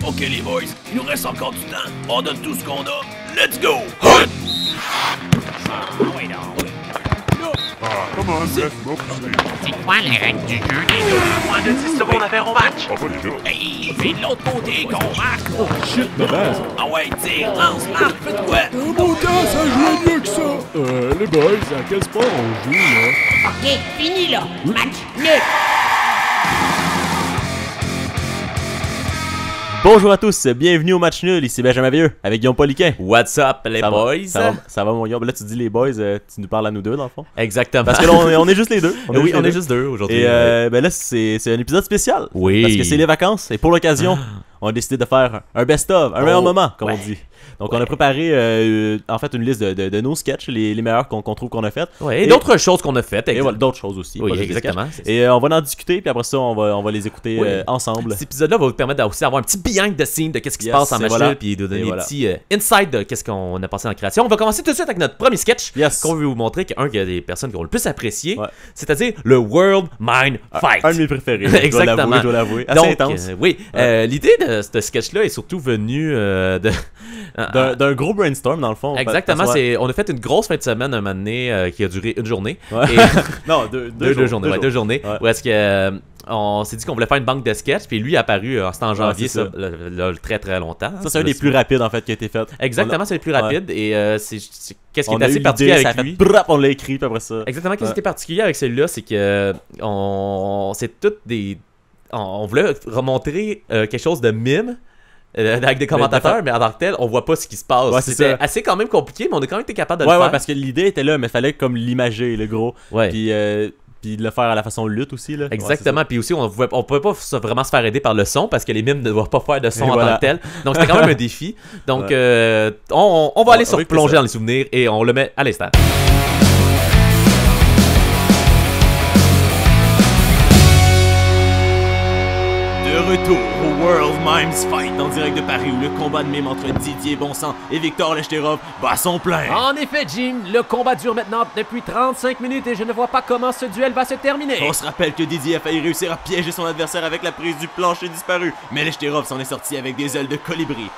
Ok les boys, il nous reste encore du temps. On donne tout ce qu'on a. Let's go! Hunt! Come on, let's smoke. C'est quoi les règles du jeu des deux? Moins de 10 secondes à faire au match. Ah, pas déjà. Hey, c'est de l'autre côté qu'on marque. Oh shit, de base. Ah ouais, tire, lance, marque, fais de quoi? Mon temps, ça joue mieux que ça. Les boys, à quel sport on joue, là? Ok, fini là. Match nul. Bonjour à tous, bienvenue au match nul, ici Benjamin Vieux, avec Guillaume Poliquin. What's up, les Ça va- boys? ça va mon Guillaume? Là tu dis les boys, tu nous parles à nous deux dans le fond. Exactement. Parce que là on est juste les deux. Oui, on les est deux. juste deux aujourd'hui. Et ben là c'est un épisode spécial. Oui. Parce que c'est les vacances et pour l'occasion, on a décidé de faire un best-of, un meilleur moment comme on dit. Donc on a préparé en fait une liste de nos sketchs, les meilleurs qu'on trouve qu'on a fait. Ouais, et d'autres choses qu'on a faites. Et voilà, d'autres choses aussi. Oui, pas juste des exactement. sketchs. Et on va en discuter puis après ça on va les écouter Oui. ensemble. Cet épisode-là va vous permettre aussi d'avoir un petit behind the scene de qu'est-ce qui se passe en et match voilà. nul, puis de donner Et des voilà. petits insights de qu'est-ce qu'on a passé en création. On va commencer tout de suite avec notre premier sketch Yes. qu'on veut vous montrer, qu'un des personnes qui ont le plus apprécié, Ouais. c'est-à-dire le World Mind Fight. Un de mes préférés. Exactement. Je dois l'avouer. Assez Donc, intense. oui, l'idée de ce sketch-là est surtout venue D'un gros brainstorm dans le fond. Exactement, Parce que, on a fait une grosse fin de semaine un moment donné qui a duré une journée. ouais. Et- Non, deux journées. jours. Deux journées. Ouais. Où est-ce que on s'est dit qu'on voulait faire une banque de sketchs, puis lui est apparu c'était en janvier, c'est ça. très très longtemps. Ça, c'est un des plus rapides en fait qui a été fait. Exactement, c'est le plus rapide. Et qu'est-ce qui On est a assez eu particulier l'idée, ça a avec fait lui. brrrap, on l'a écrit, puis après ça. Exactement, qu'est-ce Ouais. qui était particulier avec celui-là, c'est que c'est toutes des. On voulait remontrer quelque chose de mime. Avec des commentateurs, mais en tant que tel, on voit pas ce qui se passe. Ouais, c'est C'était ça. assez quand même compliqué, mais on a quand même été capable de Ouais, le ouais, faire. parce que l'idée était là, mais fallait comme l'imager, le gros. Ouais. Puis de le faire à la façon lutte aussi, là. Exactement, puis aussi on pouvait pas vraiment se faire aider par le son parce que les mimes ne doivent pas faire de son Et en voilà. tant que tel. Donc c'était quand même un défi. Donc on va aller se va écouter replonger ça. dans les souvenirs et on le met à l'instant. De retour au World Mimes Fight en direct de Paris où le combat de mime entre Didier Bonsan et Victor Lechterov bat son plein. En effet, Jim, le combat dure maintenant depuis 35 minutes et je ne vois pas comment ce duel va se terminer. On se rappelle que Didier a failli réussir à piéger son adversaire avec la prise du plancher disparu, mais Lechterov s'en est sorti avec des ailes de colibri.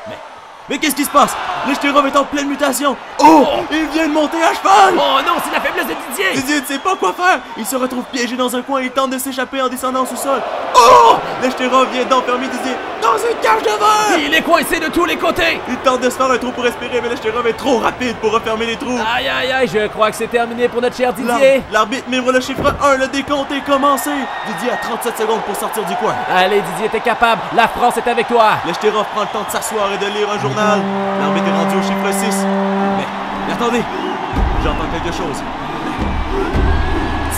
Mais qu'est-ce qui se passe? Lechterov est en pleine mutation. Oh! Il vient de monter à cheval! Oh non, c'est la faiblesse de Didier! Didier ne sait pas quoi faire. Il se retrouve piégé dans un coin et tente de s'échapper en descendant au sous-sol. Oh! Lechterov vient d'enfermer Didier dans une cage de verre! Il est coincé de tous les côtés! Il tente de se faire un trou pour respirer, mais Lechterov est trop rapide pour refermer les trous. Aïe aïe aïe, je crois que c'est terminé pour notre cher Didier! L'arbitre mime le chiffre 1, le décompte est commencé. Didier a 37 secondes pour sortir du coin. Allez Didier, t'es capable, la France est avec toi! Lechterov prend le temps de s'asseoir et de lire un journal. L'arbitre est rendu au chiffre 6. Mais attendez, j'entends quelque chose.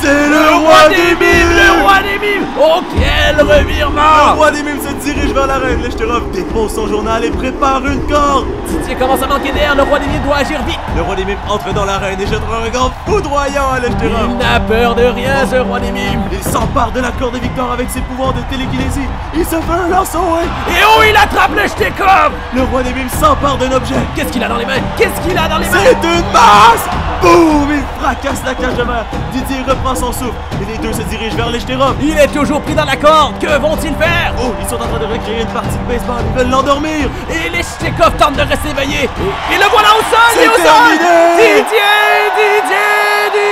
C'est le roi des mimes! Le roi des mimes! Oh quel Le revirement! roi des mimes se dirige vers l'arène. Lechterov dépose son journal et prépare une corde. Didier commence à manquer d'air, le roi des mimes doit agir vite! Le roi des mimes entre dans l'arène et jette un regard foudroyant à Lechterov. Il n'a peur de rien, ce roi des mimes! Il s'empare de la corde de Victor avec ses pouvoirs de télékinésie. Il se fait un lançon et... Et oh, il attrape le Shtekov! Le roi des mimes s'empare d'un objet. Qu'est-ce qu'il a dans les mains? Qu'est-ce qu'il a dans les mains? C'est une masse! Boum! Il fracasse la cage de verre. Didier reprend son souffle et les deux se dirigent vers Lechterov. Il est toujours pris dans la corde! Que vont-ils faire? Oh, ils sont en train de recréer une partie de baseball. Ils veulent l'endormir. Et les Shtekov tentent de rester éveillés! Et le voilà au sol! C'est Il est au sol! terminé! Didier!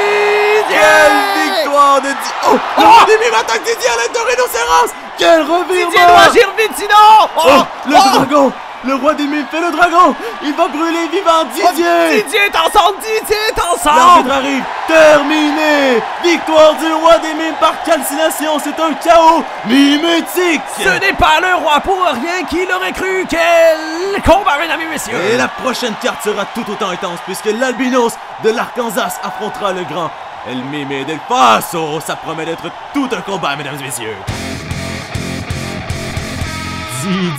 Quelle victoire de Didier! Oh! Le roi des mimes attaque Didier à l'aide d'un rhinocéros! Quel revirement! Didier doit agir vite sinon! Oh! Le dragon! Le roi des mimes fait le dragon! Il va brûler vivant Didier! Didier est ensemble! Didier est ensemble! L'arbitre arrive! Terminé! Victoire du roi des mimes par calcination! C'est un chaos mimétique! Ce n'est pas le roi pour rien qui l'aurait cru! Quel combat, mesdames et messieurs! Et la prochaine carte sera tout autant intense puisque l'albinos de l'Arkansas affrontera le grand El Mime del Paso. Ça promet d'être tout un combat, mesdames et messieurs.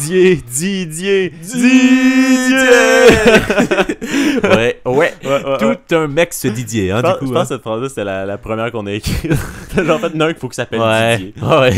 Didier! Ouais. Tout un mec ce Didier, hein, Je du pense coup. que cette phrase-là, c'était la première qu'on a écrite. Genre, en fait, il y en a un qu'il faut qu'il s'appelle Ouais. Didier. Ouais.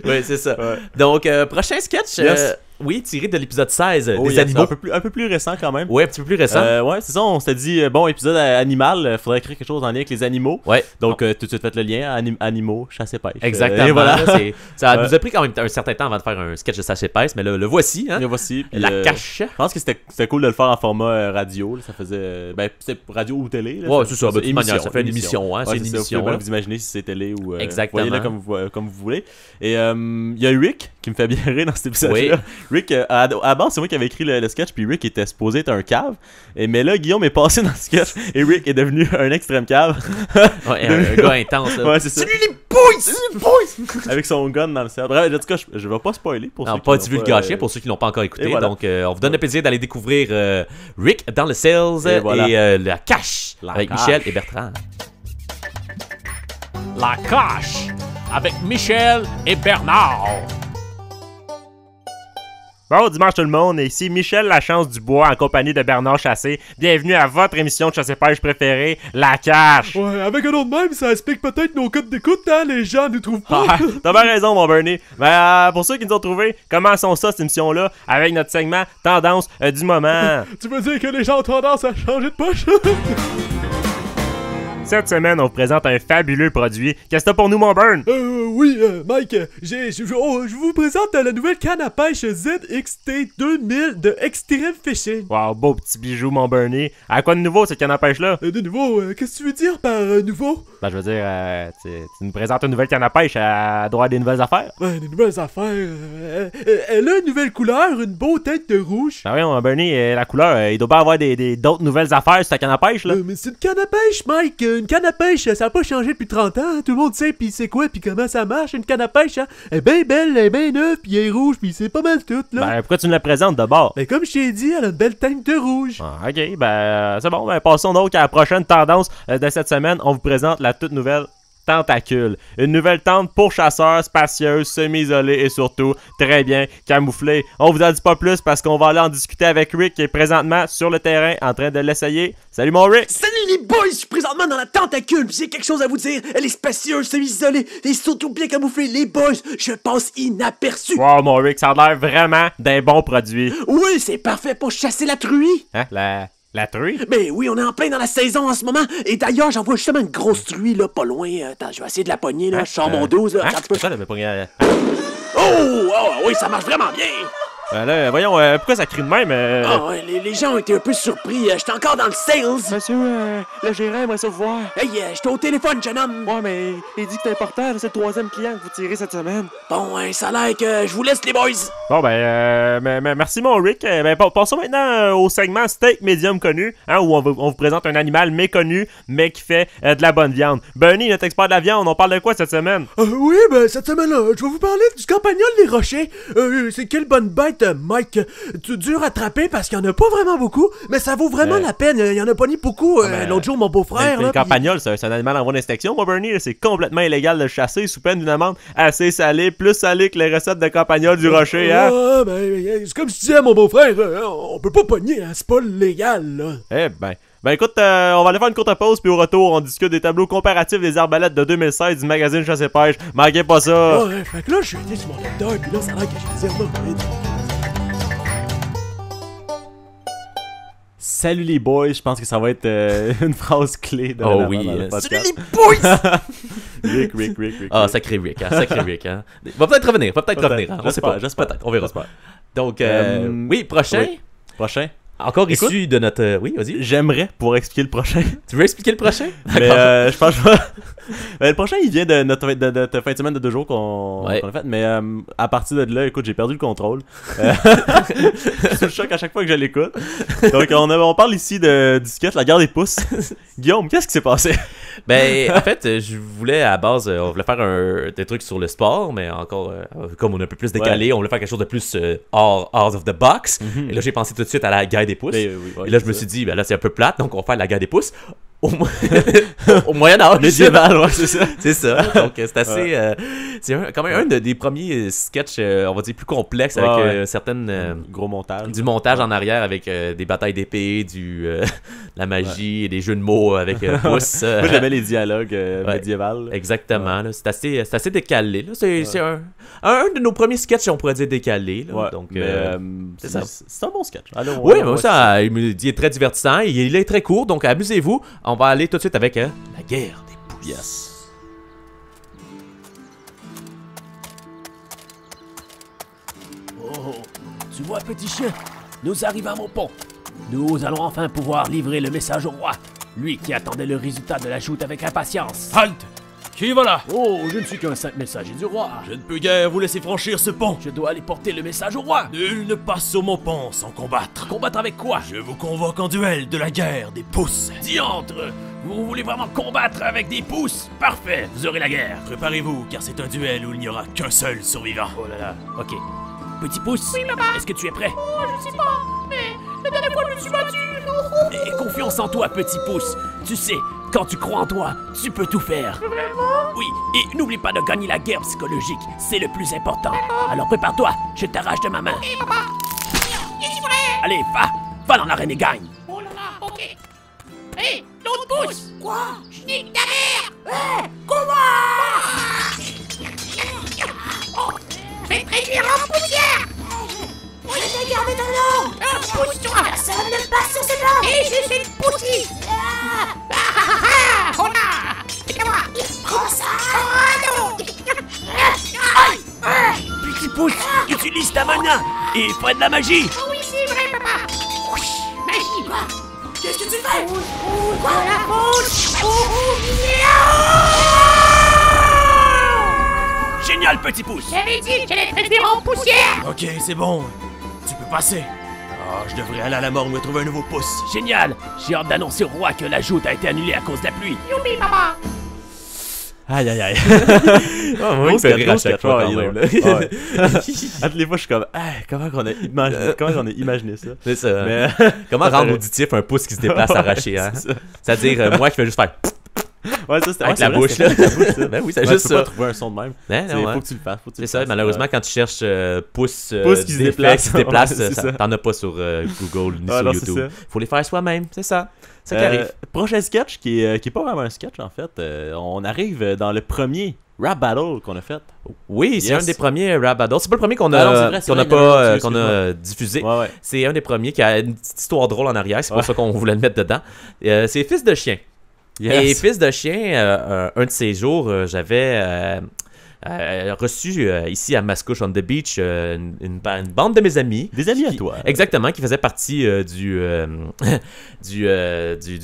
Ouais, c'est ça. Ouais. Donc, prochain sketch. Yes. Oui, tiré de l'épisode 16 Oh, des yes, animaux. un peu plus récent quand même. Ouais, un petit peu plus récent. Ouais, c'est ça, on s'était dit, bon, épisode animal, faudrait écrire quelque chose en lien avec les animaux. Ouais. Donc, tout de suite, faites le lien, animaux, chasse et pêche. Exactement. Et voilà. Là, ça nous a pris quand même un certain temps avant de faire un sketch de Sacha Pèse, mais le voici. Hein? Et voici. Puis, La cache. Je pense que c'était cool de le faire en format radio. Là, ça faisait. Ben, c'est radio ou télé. Là, Ouais, c'est ça. Ben, de toute manière, ça fait une émission. Hein, Ouais, c'est une ça, émission. Vous pouvez Hein. vous imaginer si c'est télé ou. Exactement. Voyez-le comme vous voulez. Et il y a Rick qui me fait bien rire dans cet épisode-là. Oui. Rick, à la base, c'est moi qui avais écrit le sketch, puis Rick était supposé être un cave. Mais là, Guillaume est passé dans le sketch et Rick est devenu un extrême cave. Ouais, un gars intense. Là. Ouais, c'est ça. Salut les boys! Avec son gun dans le cerveau. Bref, en tout cas, je vais pas spoiler pour ceux Non, qui pas l'ont divulgation pour ceux qui l'ont pas encore écouté. Et voilà. Donc, on vous donne le plaisir d'aller découvrir Rick dans le Sales Et voilà. la cache La avec cache. Michel et Bertrand. La cache avec Michel et Bernard. Bon dimanche tout le monde, ici Michel Lachance Dubois en compagnie de Bernard Chassé. Bienvenue à votre émission de chasse-pêche préférée, La Cache. Ouais, avec un autre même, ça explique peut-être nos codes d'écoute, hein, les gens nous trouvent pas. Ah, t'as bien raison mon Bernie. Mais pour ceux qui nous ont trouvé, commençons ça cette émission-là avec notre segment Tendance du moment. Tu veux dire que les gens ont tendance à changer de poche? Cette semaine, on vous présente un fabuleux produit. Qu'est-ce que t'as pour nous mon Bern? Oui, Mike, je vous présente la nouvelle canne à pêche ZXT 2000 de Extreme Fishing. Wow, beau petit bijou mon Bernie. À quoi de nouveau cette canne à pêche-là? De nouveau, qu'est-ce que tu veux dire par nouveau? Ben je veux dire, tu nous présentes une nouvelle canne à pêche, elle doit avoir des nouvelles affaires. Ouais, des nouvelles affaires. Elle a une nouvelle couleur, une beau tête de rouge. Ah oui, mon Bernie, la couleur, il doit pas avoir d'autres nouvelles affaires sur ta canne à pêche là. Mais c'est une canne à pêche, Mike. Une canne à pêche, ça a pas changé depuis 30 ans. Hein. Tout le monde sait, pis c'est quoi, pis comment ça marche, une canne à pêche. Hein. Elle est bien belle, elle est bien neuve, pis elle est rouge, pis c'est pas mal tout, là. Ben pourquoi tu nous la présentes d'abord? Ben comme je t'ai dit, elle a une belle teinte de rouge. Ah, ok, c'est bon, passons donc à la prochaine tendance de cette semaine. On vous présente la toute nouvelle Tentacule. Une nouvelle tente pour chasseurs, spacieuse, semi-isolée et surtout très bien camouflée. On vous en dit pas plus parce qu'on va aller en discuter avec Rick qui est présentement sur le terrain en train de l'essayer. Salut mon Rick! Salut les boys, je suis présentement dans la tentacule, pis j'ai quelque chose à vous dire. Elle est spacieuse, semi-isolée et surtout bien camouflée. Les boys, je passe inaperçu. Wow mon Rick, ça a l'air vraiment d'un bon produit. Oui, c'est parfait pour chasser la truie. Hein? La truie? Ben oui, on est en plein dans la saison en ce moment. Et d'ailleurs, j'en vois justement une grosse truie là, pas loin. Attends, je vais essayer de la pogner là. Je sors mon 12 là. Attends un petit peu. Oh, oui, ça marche vraiment bien. Là, voyons, pourquoi ça crie de même? Ah ouais, les gens ont été un peu surpris. J'étais encore dans le sales. Monsieur, le gérant aimerait ça vous voir. Hey, j'étais au téléphone, jeune homme. Ouais, mais il dit que c'est important, c'est le 3e client que vous tirez cette semaine. Bon, ça a l'air que je vous laisse les boys. Bon, merci mon Rick. Passons maintenant au segment Steak Medium connu, hein, où on vous présente un animal méconnu, mais qui fait de la bonne viande. Bernie, notre expert de la viande, on parle de quoi cette semaine? Oui, cette semaine-là, je vais vous parler du campagnol des rochers. C'est quelle bonne bête, Mike. Dur à attraper parce qu'il y en a pas vraiment beaucoup, mais ça vaut vraiment la peine. Il y en a pas ni beaucoup. L'autre jour, mon beau-frère. Le campagnol, c'est un animal en voie d'extinction, moi, Bernie. C'est complètement illégal de le chasser sous peine d'une amende assez salée, plus salée que les recettes de campagnol du rocher, hein? C'est comme je disais à mon beau-frère, on peut pas pogner, hein, c'est pas légal, là. Écoute, on va aller faire une courte pause, puis au retour, on discute des tableaux comparatifs des arbalètes de 2016 du magazine Chasse et Pêche. Manquez pas ça! Ouais, fait que là, je suis allé sur mon lecteur, puis là, ça a l'air que j'ai dit Salut les boys, je pense que ça va être une phrase clé de Oh oui, Salut les boys! Rick. Ah, sacré Rick, hein, sacré Rick, hein. Va peut-être revenir, hein. On sait pas, peut-être, on verra. Donc, oui, prochain. Oui. Prochain. Encore issu de notre... Oui, vas-y. J'aimerais pouvoir expliquer le prochain. Tu veux expliquer le prochain? Mais je pense que le prochain, il vient de notre fin de semaine de 2 jours qu'on a fait. Mais à partir de là, écoute, j'ai perdu le contrôle. Je suis le choc à chaque fois que je l'écoute. Donc, on parle ici du sketch La guerre des pouces. Guillaume, qu'est-ce qui s'est passé? Ben, en fait, je voulais à base, on voulait faire des trucs sur le sport, mais encore, comme on est un peu plus décalé, on voulait faire quelque chose de plus out of the box. Et là, j'ai pensé tout de suite à la guerre des pouces. Et là, je me suis dit, ben là, c'est un peu plate, donc on va faire la guerre des pouces. au Moyen-Âge. Médiéval, ouais, c'est ça. C'est ça. Donc, c'est assez. C'est quand même un des premiers sketchs, on va dire, plus complexes avec certaines. Gros montage. Du montage en arrière avec des batailles d'épée, la magie et des jeux de mots avec pouce. Moi, j'aimais les dialogues médiévals. Exactement. Là. C'est assez décalé. Là. C'est un de nos premiers sketchs, on pourrait dire décalé. Là. Ouais, donc, c'est un bon sketch. Alors, oui, mais ça, il est très divertissant. Il est très court, donc amusez-vous. On va aller tout de suite avec la guerre des pousses. Yes. Oh, tu vois, petit chien, nous arrivons au pont. Nous allons enfin pouvoir livrer le message au roi. Lui qui attendait le résultat de la joute avec impatience. Halte! Qui va là? Oh, je ne suis qu'un simple messager du roi. Je ne peux guère vous laisser franchir ce pont. Je dois aller porter le message au roi. Nul ne passe sur mon pont sans combattre. Combattre avec quoi? Je vous convoque en duel de la guerre des pouces. Diantre! Vous voulez vraiment combattre avec des pouces? Parfait, vous aurez la guerre. Préparez-vous, car c'est un duel où il n'y aura qu'un seul survivant. Oh là là, ok. Petit pouce, Oui, papa. est-ce que tu es prêt? Oh, je sais pas, mais la dernière fois, je me suis battu. Aie confiance en toi, petit pouce. Tu sais, quand tu crois en toi, tu peux tout faire. Vraiment? Oui, et n'oublie pas de gagner la guerre psychologique. C'est le plus important. Alors prépare-toi, je t'arrache de ma main. Hé, papa. Je suis prêt. Allez, va dans l'arène et gagne. Oh là là, ok. Hé, l'autre pouce. Quoi? Je nique ta mère. Hé, comment? Oh, je vais te réduire en poussière. Oui, j'ai gardé ton nom. Pousse-toi. Personne ne passe sur ce blanc. Et je suis une poussie. Oh là. C'est à moi. Prends ça. Oh non. Petit pouce, utilise ta mana et fais de la magie. Oh oui, c'est vrai, papa. Magie, quoi? Qu'est-ce que tu fais? Quoi? La pousse. Génial, petit pouce. J'avais dit que j'allais te réduire en poussière. Ok, c'est bon. Tu peux passer. Ah, je devrais aller à la morgue me trouver un nouveau pouce. Génial. J'ai hâte d'annoncer au roi que la joute a été annulée à cause de la pluie. Youpi, papa. Aïe, aïe, aïe. Moi, il fait rire à chaque fois quand même. Ouais. À toutes les fois, je suis comme, comment on a imaginé ça? C'est ça. Mais... Comment rendre auditif un pouce qui se déplace arraché, hein? C'est-à-dire, moi qui fais juste faire... Ouais, ça, c'était avec la bouche, là. Ben oui, c'est juste tu peux ça. pas trouver un son de même. Faut que tu le fasses. C'est ça, malheureusement, quand tu cherches pouce qui se déplace, t'en as pas sur Google ni sur YouTube. Faut les faire soi-même, c'est ça. Ça qui arrive. Prochain sketch, qui est pas vraiment un sketch, en fait. On arrive dans le premier rap battle qu'on a fait. Oui, c'est un des premiers rap battles. C'est pas le premier qu'on a diffusé. Ouais. C'est un des premiers qui a une petite histoire drôle en arrière. C'est pour ça qu'on voulait le mettre dedans. C'est Fils de chien. Yes. Et Fils de chien, un de ces jours, j'avais reçu ici à Mascouche on the Beach une bande de mes amis. Des amis à toi. Exactement, qui faisaient partie du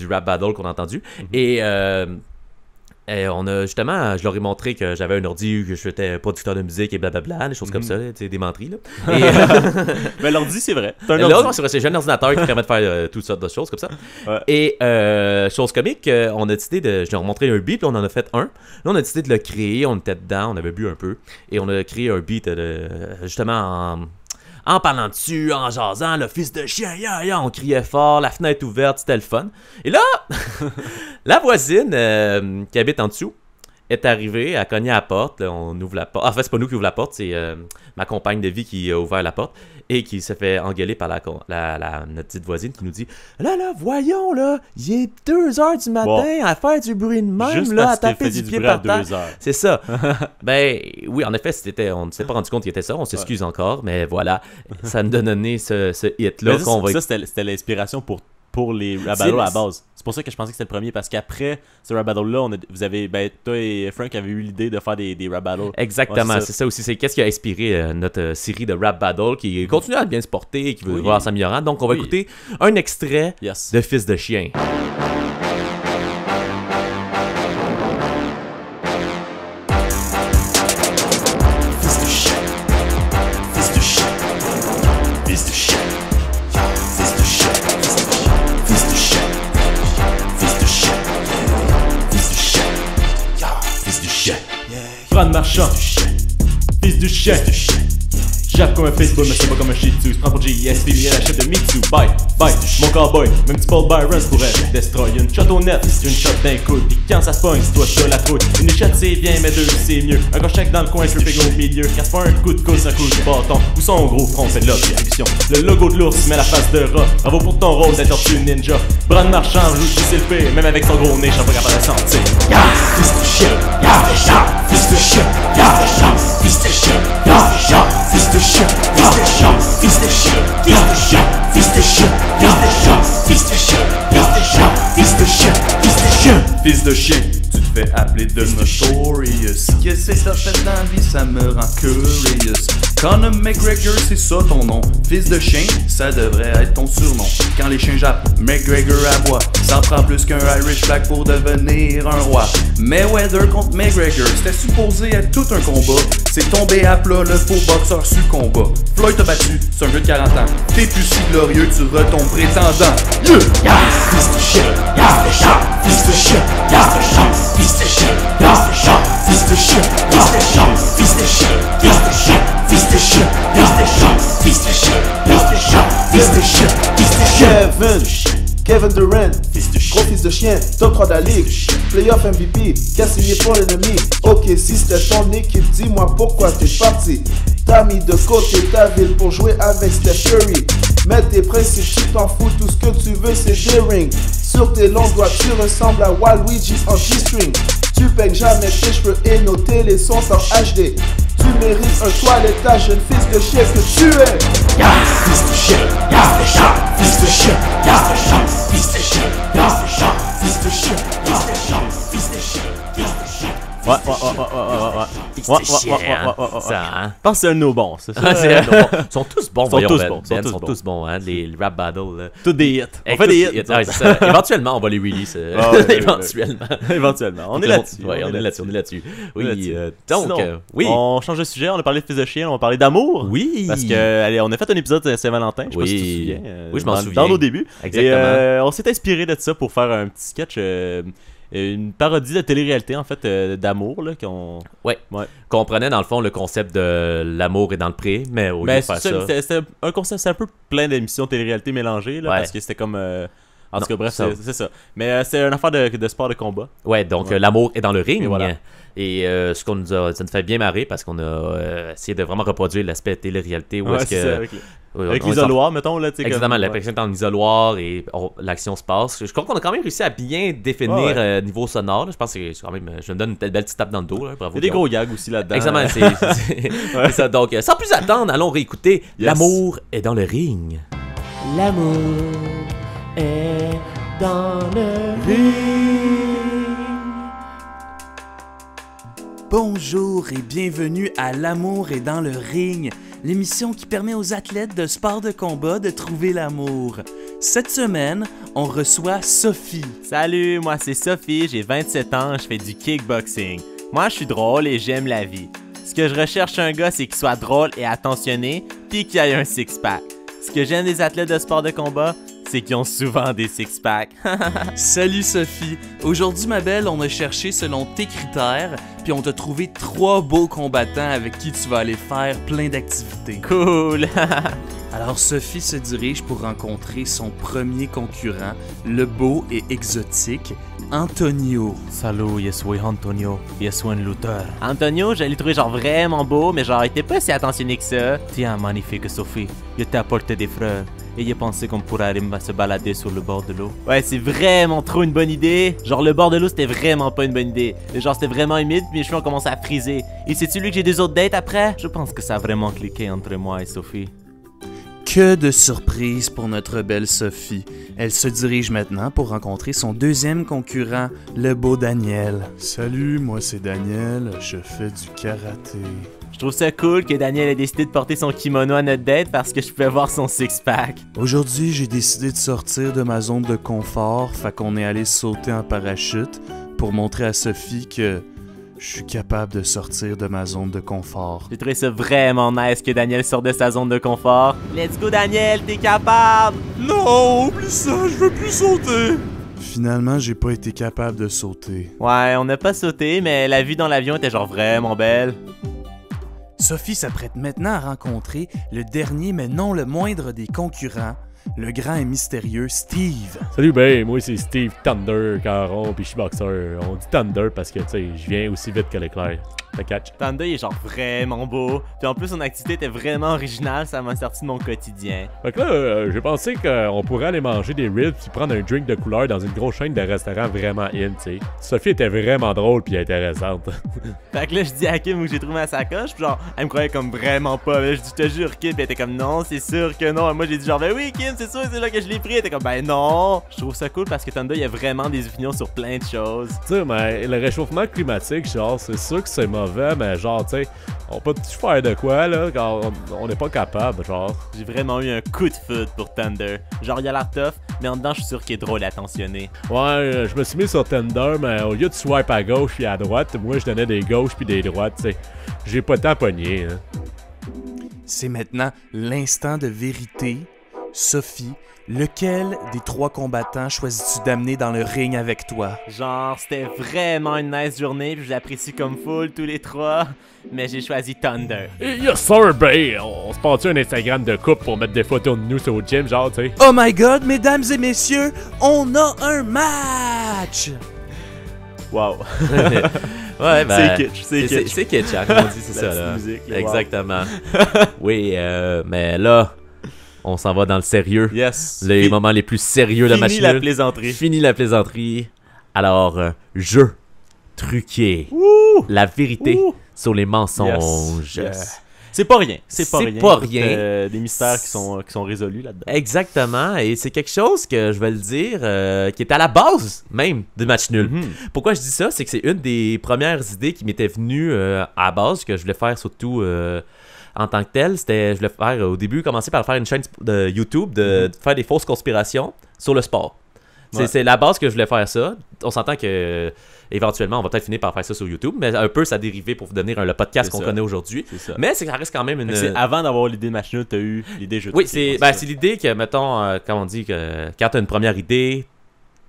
rap battle qu'on a entendu. Et on a justement, je leur ai montré que j'avais un ordi, que j'étais producteur de musique et blablabla, des choses comme ça, tu sais, des menteries là. Mais l'ordi, c'est vrai. L'ordi, c'est vrai, c'est un ordinateur qui permet de faire toutes sortes de choses comme ça. Ouais. Et chose comique, on a décidé de, je leur ai montré un beat, puis on en a fait un. Là, on a décidé de le créer, on était dedans, on avait bu un peu, et on a créé un beat justement en parlant dessus, en jasant, le fils de chien, on criait fort, la fenêtre ouverte, c'était le fun. Et là, la voisine qui habite en dessous est arrivée, elle a cogné à la porte, là, on ouvre la porte. En fait, c'est pas nous qui ouvre la porte, c'est ma compagne de vie qui a ouvert la porte et qui se fait engueuler par notre petite voisine qui nous dit là, voyons, là, il est 2h du matin à faire du bruit de même, juste là, à taper du pied par terre. 2h. C'est ça. Ben, oui, en effet, on ne s'est pas rendu compte qu'il était ça, on s'excuse encore, mais voilà, ça nous a donné ce hit-là. Ça, c'était l'inspiration pour les rap battles à la base. C'est pour ça que je pensais que c'était le premier, parce qu'après ce rap battle-là, toi et Frank avaient eu l'idée de faire des rap battles. Exactement, c'est ça aussi. C'est qu'est-ce qui a inspiré notre série de rap battle qui continue à bien se porter et qui veut voir s'améliorant. Donc, on va écouter un extrait de Fils de chien. Fran Marchand, fils du chien. Jappe comme un Facebook, mais c'est pas comme un shih tzu. Se prend pour JSP, mais la chef de Mitsu. Bye, bye, mon cowboy. Même petit Paul Byron pourrait destroy une shot au net, une shot d'un coup. Pis quand ça se pogne, c'est toi t'as la trouille. Une shot c'est bien, mais deux c'est mieux. Un gars check dans le coin, tripping au milieu. Car c'est pas un coup de coude, c'est un coup de bâton. Ou son gros front, c'est de l'objection. Le logo de l'ours met la face de rat. Bravo pour ton rôle d'être tortue ninja. Bran Marchand joue c'est le pire. Même avec son gros nez, j'en pas capable de sentir. Ya, fils de chien, ya, fils de chien, ya, fils de chien, ya, fils de chien, fils de chien, fils de chien, fils de chien, fils de chien, fils de chien, fils de chien, Fils de chien, tu te fais appeler The Notorious. Qu'est-ce que t'as fait dans la vie, ça me rend curious. Conor McGregor, c'est ça ton nom. Fils de chien, ça devrait être ton surnom. Quand les chiens jappent, McGregor aboie. Ça prend plus qu'un Irish flag pour devenir un roi. Mayweather contre McGregor, c'était supposé être tout un combat. C'est tombé à plat, le faux boxeur combat. Floyd t'a battu, c'est un jeu de 40 ans. T'es plus si glorieux, tu retombes prétendant. Yeah! ya, fils de chien, ya, fils de chien, ya, fils de chien, ya, fils de chien, ya, fils de chien, fils de chien, fils de chien, fils de chien, fils de chien, fils de chien, Kevin Durant, gros fils de chien, top 3 de la ligue, playoff MVP, qui a signé pour l'ennemi. Ok, si c'était ton équipe, dis-moi pourquoi t'es parti. T'as mis de côté ta ville pour jouer avec Steph Curry. Mais tes principes, tu t'en fous, tout ce que tu veux c'est des rings. Sur tes longs doigts, tu ressembles à Waluigi en G-string. Tu peignes jamais tes cheveux et nos télés sont en HD. Tu mérites un toilettage, jeune fils de chien que tu es. ya, fils de chien, ya, fils de chien, ya, fils de chien, ya, fils de chien, ya, fils de chien, Ouais. Ça, hein? Je pense que c'est un de nos bons, c'est ça. Ah, c'est un de nos bons. Ils sont tous bons, Ils sont tous bons, hein, les rap battles. Là. Tous des hits. On Hey, fait des tous- hits. ouais, c'est ça. Éventuellement, on va les release. Éventuellement. Éventuellement. On est là-dessus. Ouais, on est là-dessus. Oui, là-dessus. donc, Sinon, oui. On change de sujet, on a parlé de fils de chien, on va parler d'amour. Oui. Parce que, allez, on a fait un épisode de Saint-Valentin, je sais pas Oui. si tu te souviens. Oui, je m'en dans- souviens. Dans nos débuts. Exactement. Et on s'est inspiré de ça pour faire un petit sketch, une parodie de télé-réalité, en fait, d'amour, là, Ouais. Comprenait dans le fond le concept de l'amour est dans le pré, mais au lieu Ben, de faire c'est ça. c'était un concept, c'est un peu plein d'émissions télé-réalité mélangées, là, Ouais. parce que c'était comme... en tout Non, cas, bref, ça- c'est ça. Mais c'est une affaire de sport de combat. Ouais, donc Ouais. l'amour est dans le ring. Et voilà. Et ce qu'on ça nous fait bien marrer parce qu'on a essayé de vraiment reproduire l'aspect télé-réalité où Ouais, est-ce c'est que. ça, avec Ouais, avec on est l'isoloir, mettons, là, tu sais. Exactement, comme- la personne est en isoloir et l'action se passe. Je crois qu'on a quand même réussi à bien définir Ouais. niveau sonore. Là. Je pense que c'est quand même. Je me donne une belle petite tape dans le dos. Là, bravo. Il y a des Guillaume. gros gags aussi là-dedans. Exactement, c'est ça. Donc, sans plus attendre, allons réécouter L'amour est dans le ring. L'amour est dans le ring. Bonjour et bienvenue à L'amour est dans le ring, l'émission qui permet aux athlètes de sport de combat de trouver l'amour. Cette semaine, on reçoit Sophie. Salut, moi c'est Sophie, j'ai 27 ans, je fais du kickboxing. Moi je suis drôle et j'aime la vie. Ce que je recherche chez un gars, c'est qu'il soit drôle et attentionné, puis qu'il ait un six-pack. Ce que j'aime des athlètes de sport de combat, c'est qu'ils ont souvent des six-packs. Salut Sophie. Aujourd'hui, ma belle, on a cherché selon tes critères, puis on t'a trouvé 3 beaux combattants avec qui tu vas aller faire plein d'activités. Cool! Alors Sophie se dirige pour rencontrer son premier concurrent, le beau et exotique Antonio. Salut, je suis Antonio, je suis un lutteur. Antonio, je l'ai trouvé genre vraiment beau, mais genre il était pas si attentionné que ça. Tiens, magnifique Sophie, je t'ai apporté des fleurs. Et j'ai pensé qu'on pourrait aller se balader sur le bord de l'eau. Ouais, c'est vraiment trop une bonne idée. Genre, le bord de l'eau, c'était vraiment pas une bonne idée. Genre, c'était vraiment humide, puis mes cheveux ont commencé à friser. Et c'est-tu lui que j'ai des autres dates après? Je pense que ça a vraiment cliqué entre moi et Sophie. Que de surprise pour notre belle Sophie. Elle se dirige maintenant pour rencontrer son deuxième concurrent, le beau Daniel. Salut, moi c'est Daniel, je fais du karaté. Je trouve ça cool que Daniel ait décidé de porter son kimono à notre date parce que je pouvais voir son six-pack. Aujourd'hui, j'ai décidé de sortir de ma zone de confort, fait qu'on est allé sauter en parachute pour montrer à Sophie que je suis capable de sortir de ma zone de confort. J'ai trouvé ça vraiment nice que Daniel sorte de sa zone de confort. Let's go Daniel, t'es capable! Non, oublie ça, je veux plus sauter. Finalement, j'ai pas été capable de sauter. Ouais, on n'a pas sauté, mais la vue dans l'avion était genre vraiment belle. Sophie s'apprête maintenant à rencontrer le dernier mais non le moindre des concurrents, le grand et mystérieux Steve. Salut, ben, moi c'est Steve Thunder Caron, puis je suis boxeur. On dit Thunder parce que, tu sais, je viens aussi vite que l'éclair. Le catch. Thunder il est genre vraiment beau. Puis en plus, son activité était vraiment originale, ça m'a sorti de mon quotidien. Fait que là, j'ai pensé qu'on pourrait aller manger des ribs puis prendre un drink de couleur dans une grosse chaîne de restaurants vraiment in, tu sais. Sophie était vraiment drôle puis intéressante. Fait que là, je dis à Kim où j'ai trouvé ma sacoche, puis genre, elle me croyait comme vraiment pas. Là, je dis, je te jure, Kim, puis elle était comme, non, c'est sûr que non. Et moi, j'ai dit genre, ben oui, Kim, c'est sûr, c'est là que je l'ai pris. Elle était comme, ben non. Je trouve ça cool parce que Thunder, il y a vraiment des opinions sur plein de choses. Tu sais, mais le réchauffement climatique, genre, c'est sûr que c'est mauvais, mais genre, tu sais, on peut faire de quoi, là, quand on n'est pas capable, genre. J'ai vraiment eu un coup de foot pour Thunder. Genre, il a l'air tough, mais en dedans, je suis sûr qu'il est drôle et attentionné. Ouais, je me suis mis sur Tinder, mais au lieu de swipe à gauche puis à droite, moi, je donnais des gauches puis des droites, tu sais. J'ai pas tant pogné, hein. C'est maintenant l'instant de vérité. Sophie, lequel des 3 combattants choisis-tu d'amener dans le ring avec toi? Genre, c'était vraiment une nice journée, puis je l'apprécie comme full tous les 3, mais j'ai choisi Thunder. Yes sir, ben, on se passe un Instagram de couple pour mettre des photos de nous sur le gym, genre, tu sais. Oh my god, mesdames et messieurs, on a un match! Wow. Ouais, ben, c'est kitsch, c'est kitsch. C'est kitsch, hein, comme on dit, c'est La ça, là. petite musique, là, wow. Exactement. Oui, mais là, on s'en va dans le sérieux. Yes. Les moments les plus sérieux de ma Fini la plaisanterie. Fini la plaisanterie. Alors, jeu truqué. La vérité sur les mensonges. Yes. C'est pas rien. C'est pas rien. Des mystères qui sont résolus là-dedans. Exactement. Et c'est quelque chose que, je vais le dire, qui est à la base même de Match Nul. Pourquoi je dis ça? C'est que c'est une des premières idées qui m'était venue à la base, que je voulais faire surtout en tant que tel. C'était, je voulais faire au début, commencer par faire une chaîne de YouTube, de faire des fausses conspirations sur le sport. C'est la base que je voulais faire ça. On s'entend que éventuellement, on va peut-être finir par faire ça sur YouTube, mais un peu ça a dérivé pour devenir le podcast qu'on connaît aujourd'hui. Mais ça reste quand même une... C'est avant d'avoir l'idée de Match Nul, t'as eu l'idée jeu. Oui, c'est l'idée que, mettons, comme on dit, que quand t'as une première idée,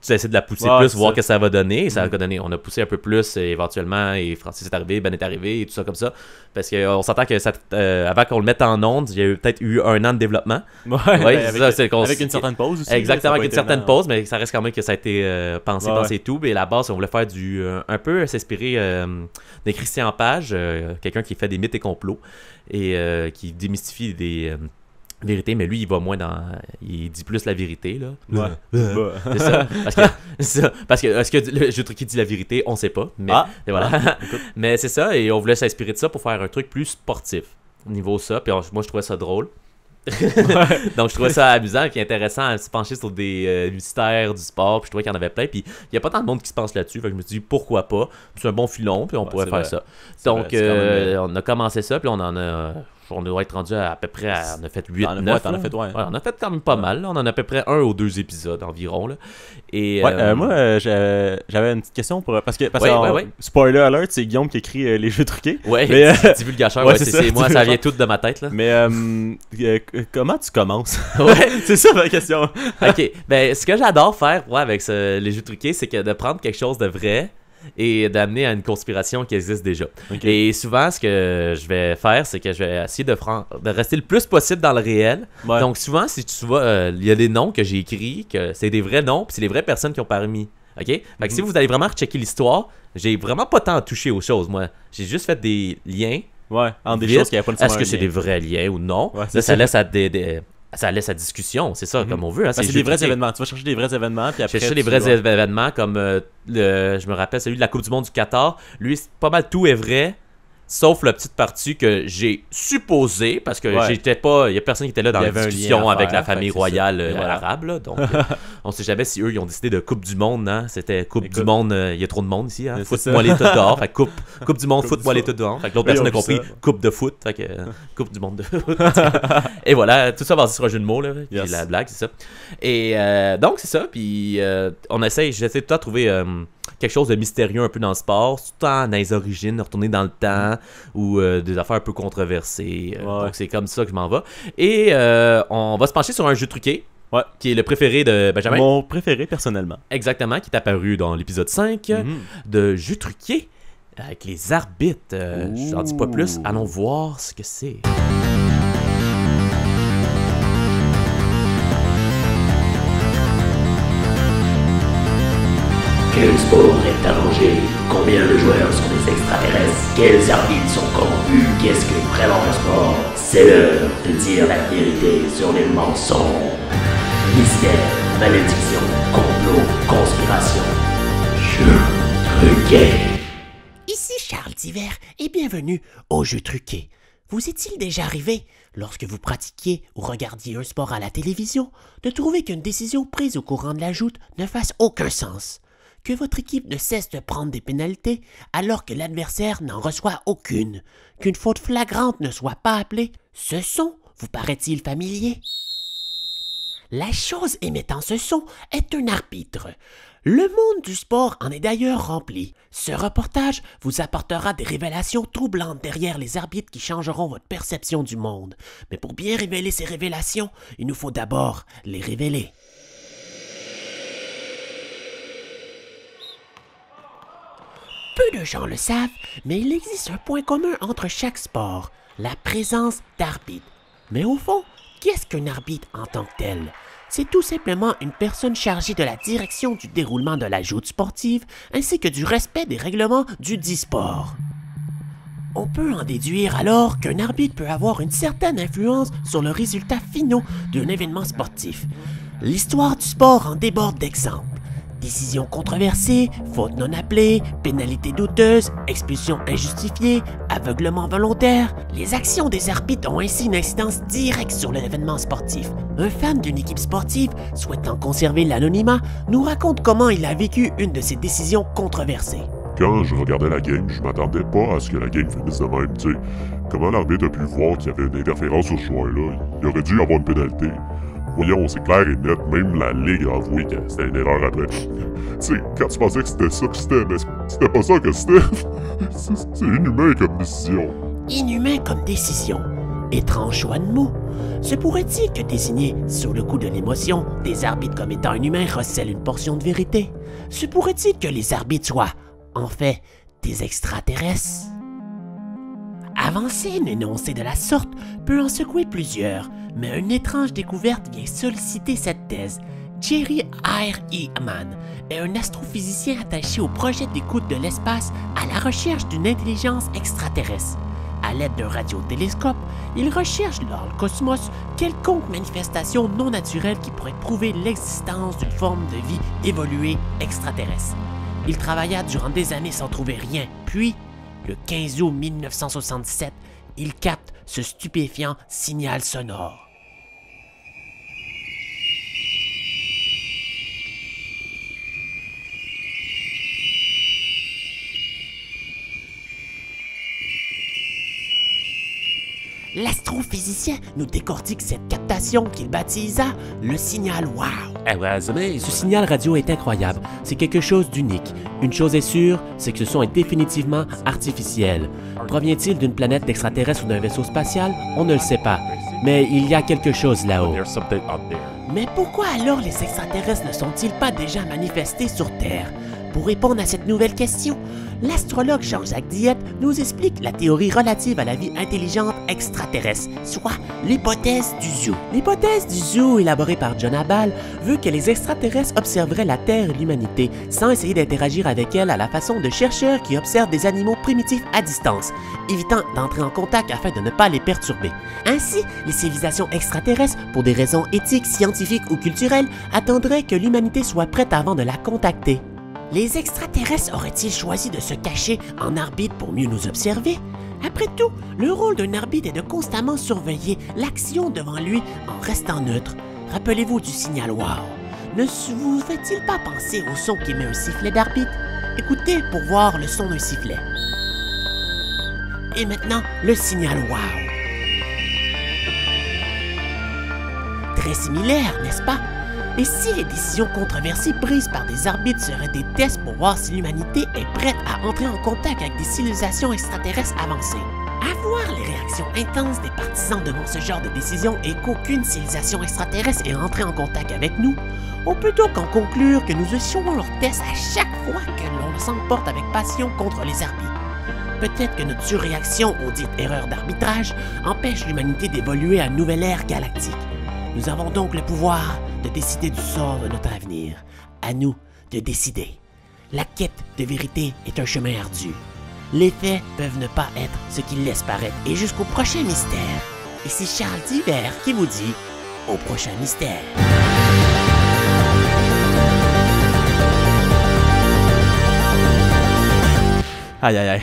tu essaies de la pousser plus, voir ce que ça va donner. Ça va donner. On a poussé un peu plus éventuellement, et Francis est arrivé, Ben est arrivé, et tout ça comme ça. Parce qu'on s'entend que ça, avant qu'on le mette en onde, il y a peut-être eu 1 an de développement. Ouais, avec une certaine pause aussi. Exactement, avec une certaine pause, mais ça reste quand même que ça a été pensé et tout. Et la base, on voulait faire un peu s'inspirer de Christian Page, quelqu'un qui fait des mythes et complots, et qui démystifie des... vérité, mais lui il va moins dans, il dit plus la vérité là. C'est ça. Parce que est-ce que le jeu truc qui dit la vérité, on sait pas, mais et voilà. Mais c'est ça, et on voulait s'inspirer de ça pour faire un truc plus sportif au niveau ça, puis moi je trouvais ça drôle. Donc je trouvais ça amusant et intéressant à se pencher sur des mystères du sport, puis je trouvais qu'il y en avait plein, puis il y a pas tant de monde qui se penche là-dessus, fait que je me suis dit pourquoi pas, c'est un bon filon, puis on pourrait faire ça. Donc on a commencé ça, puis on doit être rendu à peu près on a fait 8, 9. T'en as fait, ouais. On a fait quand même pas mal. Là. On en a à peu près 1 ou 2 épisodes environ. Là. Et, moi, j'avais une petite question pour. Parce que spoiler alert, c'est Guillaume qui écrit les jeux truqués. Ouais, divulgateur, c'est moi, ça vient tout de ma tête. Là. Mais comment tu commences? Ouais, c'est ça ma question. Ok, ben ce que j'adore faire avec les jeux truqués, c'est que de prendre quelque chose de vrai et d'amener à une conspiration qui existe déjà. Et souvent, ce que je vais faire, c'est que je vais essayer de rester le plus possible dans le réel. Ouais. Donc souvent, si tu vois, il y a des noms que j'ai écrits, que c'est des vrais noms, puis c'est les vraies personnes qui ont parmi. OK? Fait que si vous allez vraiment rechecker l'histoire, j'ai vraiment pas tant touché aux choses, moi. J'ai juste fait des liens. Ouais, entre des choses qui n'avaient pas nécessairement. Est-ce que c'est des vrais liens ou non? Ouais, là, ça laisse à ça laisse à discussion, c'est ça, comme on veut. Hein, c'est des vrais événements. Tu vas chercher des vrais événements, puis après. Chercher des vrais événements comme je me rappelle celui de la Coupe du Monde du Qatar. Lui, pas mal tout est vrai, sauf la petite partie que j'ai supposée, parce que j'étais pas. Il y a personne qui était là dans la discussion avec la famille royale arabe. Là, donc, on sait jamais si eux ils ont décidé de Coupe du Monde. Hein, c'était Coupe du Monde. Il y a trop de monde ici. Hein, foot-moi les tout dehors. Fait coupe du Monde, foot-moi les tout dehors. Fait que l'autre personne a compris Coupe de foot. Fait que Coupe du Monde de foot. Et voilà, tout ça basé sur un jeu de mots. Là, puis la blague, c'est ça. Et donc, c'est ça. Puis j'essaie tout le temps de trouver quelque chose de mystérieux un peu dans le sport, tout le temps dans les origines, retourner dans le temps, ou des affaires un peu controversées. Donc c'est comme ça que je m'en vais. Et on va se pencher sur un jeu truqué, qui est le préféré de Benjamin. Mon préféré personnellement. Exactement, qui est apparu dans l'épisode 5 de Jeu truqué. avec les arbitres. Je n'en dis pas plus, allons voir ce que c'est. Quel sport est arrangé? Combien de joueurs sont des extraterrestres? Quels arbitres sont corrompus? Qu'est-ce que vraiment le sport? C'est l'heure de dire la vérité sur les mensonges. Mystère, malédiction, complot, conspiration. Jeu truqué. Ici Charles Divers et bienvenue au Jeu truqué. Vous est-il déjà arrivé, lorsque vous pratiquiez ou regardiez un sport à la télévision, de trouver qu'une décision prise au courant de la joute ne fasse aucun sens? Que votre équipe ne cesse de prendre des pénalités alors que l'adversaire n'en reçoit aucune? Qu'une faute flagrante ne soit pas appelée? Ce son vous paraît-il familier? La chose émettant ce son est un arbitre. Le monde du sport en est d'ailleurs rempli. Ce reportage vous apportera des révélations troublantes derrière les arbitres qui changeront votre perception du monde. Mais pour bien révéler ces révélations, il nous faut d'abord les révéler. Peu de gens le savent, mais il existe un point commun entre chaque sport, la présence d'arbitres. Mais au fond, qu'est-ce qu'un arbitre en tant que tel? C'est tout simplement une personne chargée de la direction du déroulement de la joute sportive ainsi que du respect des règlements du dit sport. On peut en déduire alors qu'un arbitre peut avoir une certaine influence sur le résultat final d'un événement sportif. L'histoire du sport en déborde d'exemples. Décision controversée, faute non appelée, pénalité douteuse, expulsion injustifiée, aveuglement volontaire. Les actions des arbitres ont ainsi une incidence directe sur l'événement sportif. Un fan d'une équipe sportive, souhaitant conserver l'anonymat, nous raconte comment il a vécu une de ces décisions controversées. Quand je regardais la game, je m'attendais pas à ce que la game finisse de même, tu sais. Comment l'arbitre a pu voir qu'il y avait une interférence sur ce joueur-là? Il aurait dû avoir une pénalité. Voyons, c'est clair et net, même la Ligue a avoué que c'était une erreur après. Tu sais, quand tu pensais que c'était ça que c'était, mais c'était pas ça que c'était. C'est inhumain comme décision. Inhumain comme décision. Étrange choix de mots. Se pourrait-il que désigner, sous le coup de l'émotion, des arbitres comme étant inhumains recèle une portion de vérité? Se pourrait-il que les arbitres soient, en fait, des extraterrestres? Avancer un énoncé de la sorte peut en secouer plusieurs, mais une étrange découverte vient solliciter cette thèse. Jerry R. Mann est un astrophysicien attaché au projet d'écoute de l'espace à la recherche d'une intelligence extraterrestre. À l'aide d'un radiotélescope, il recherche dans le cosmos quelconque manifestation non naturelle qui pourrait prouver l'existence d'une forme de vie évoluée extraterrestre. Il travailla durant des années sans trouver rien, puis, le 15 août 1977, il capte ce stupéfiant signal sonore. L'astrophysicien nous décortique cette captation qu'il baptisa le signal WOW. Ce signal radio est incroyable, c'est quelque chose d'unique. Une chose est sûre, c'est que ce son est définitivement artificiel. Provient-il d'une planète d'extraterrestres ou d'un vaisseau spatial? On ne le sait pas. Mais il y a quelque chose là-haut. Mais pourquoi alors les extraterrestres ne sont-ils pas déjà manifestés sur Terre? Pour répondre à cette nouvelle question, l'astrologue Jean-Jacques Dieppe nous explique la théorie relative à la vie intelligente extraterrestre, soit l'hypothèse du zoo. L'hypothèse du zoo, élaborée par John Abal, veut que les extraterrestres observeraient la Terre et l'humanité sans essayer d'interagir avec elle à la façon de chercheurs qui observent des animaux primitifs à distance, évitant d'entrer en contact afin de ne pas les perturber. Ainsi, les civilisations extraterrestres, pour des raisons éthiques, scientifiques ou culturelles, attendraient que l'humanité soit prête avant de la contacter. Les extraterrestres auraient-ils choisi de se cacher en arbitre pour mieux nous observer? Après tout, le rôle d'un arbitre est de constamment surveiller l'action devant lui en restant neutre. Rappelez-vous du signal WOW. Ne vous fait-il pas penser au son qu'émet un sifflet d'arbitre? Écoutez pour voir le son d'un sifflet. Et maintenant, le signal WOW. Très similaire, n'est-ce pas? Et si les décisions controversées prises par des arbitres seraient des tests pour voir si l'humanité est prête à entrer en contact avec des civilisations extraterrestres avancées? À voir les réactions intenses des partisans devant ce genre de décision et qu'aucune civilisation extraterrestre est entrée en contact avec nous, on peut donc en conclure que nous échouons leurs tests à chaque fois que l'on s'emporte avec passion contre les arbitres. Peut-être que notre surréaction aux dites erreurs d'arbitrage empêche l'humanité d'évoluer à une nouvelle ère galactique. Nous avons donc le pouvoir de décider du sort de notre avenir. À nous de décider. La quête de vérité est un chemin ardu. Les faits peuvent ne pas être ce qu'ils laissent paraître et jusqu'au prochain mystère. Et c'est Charles Divers qui vous dit au prochain mystère. Aïe aïe aïe.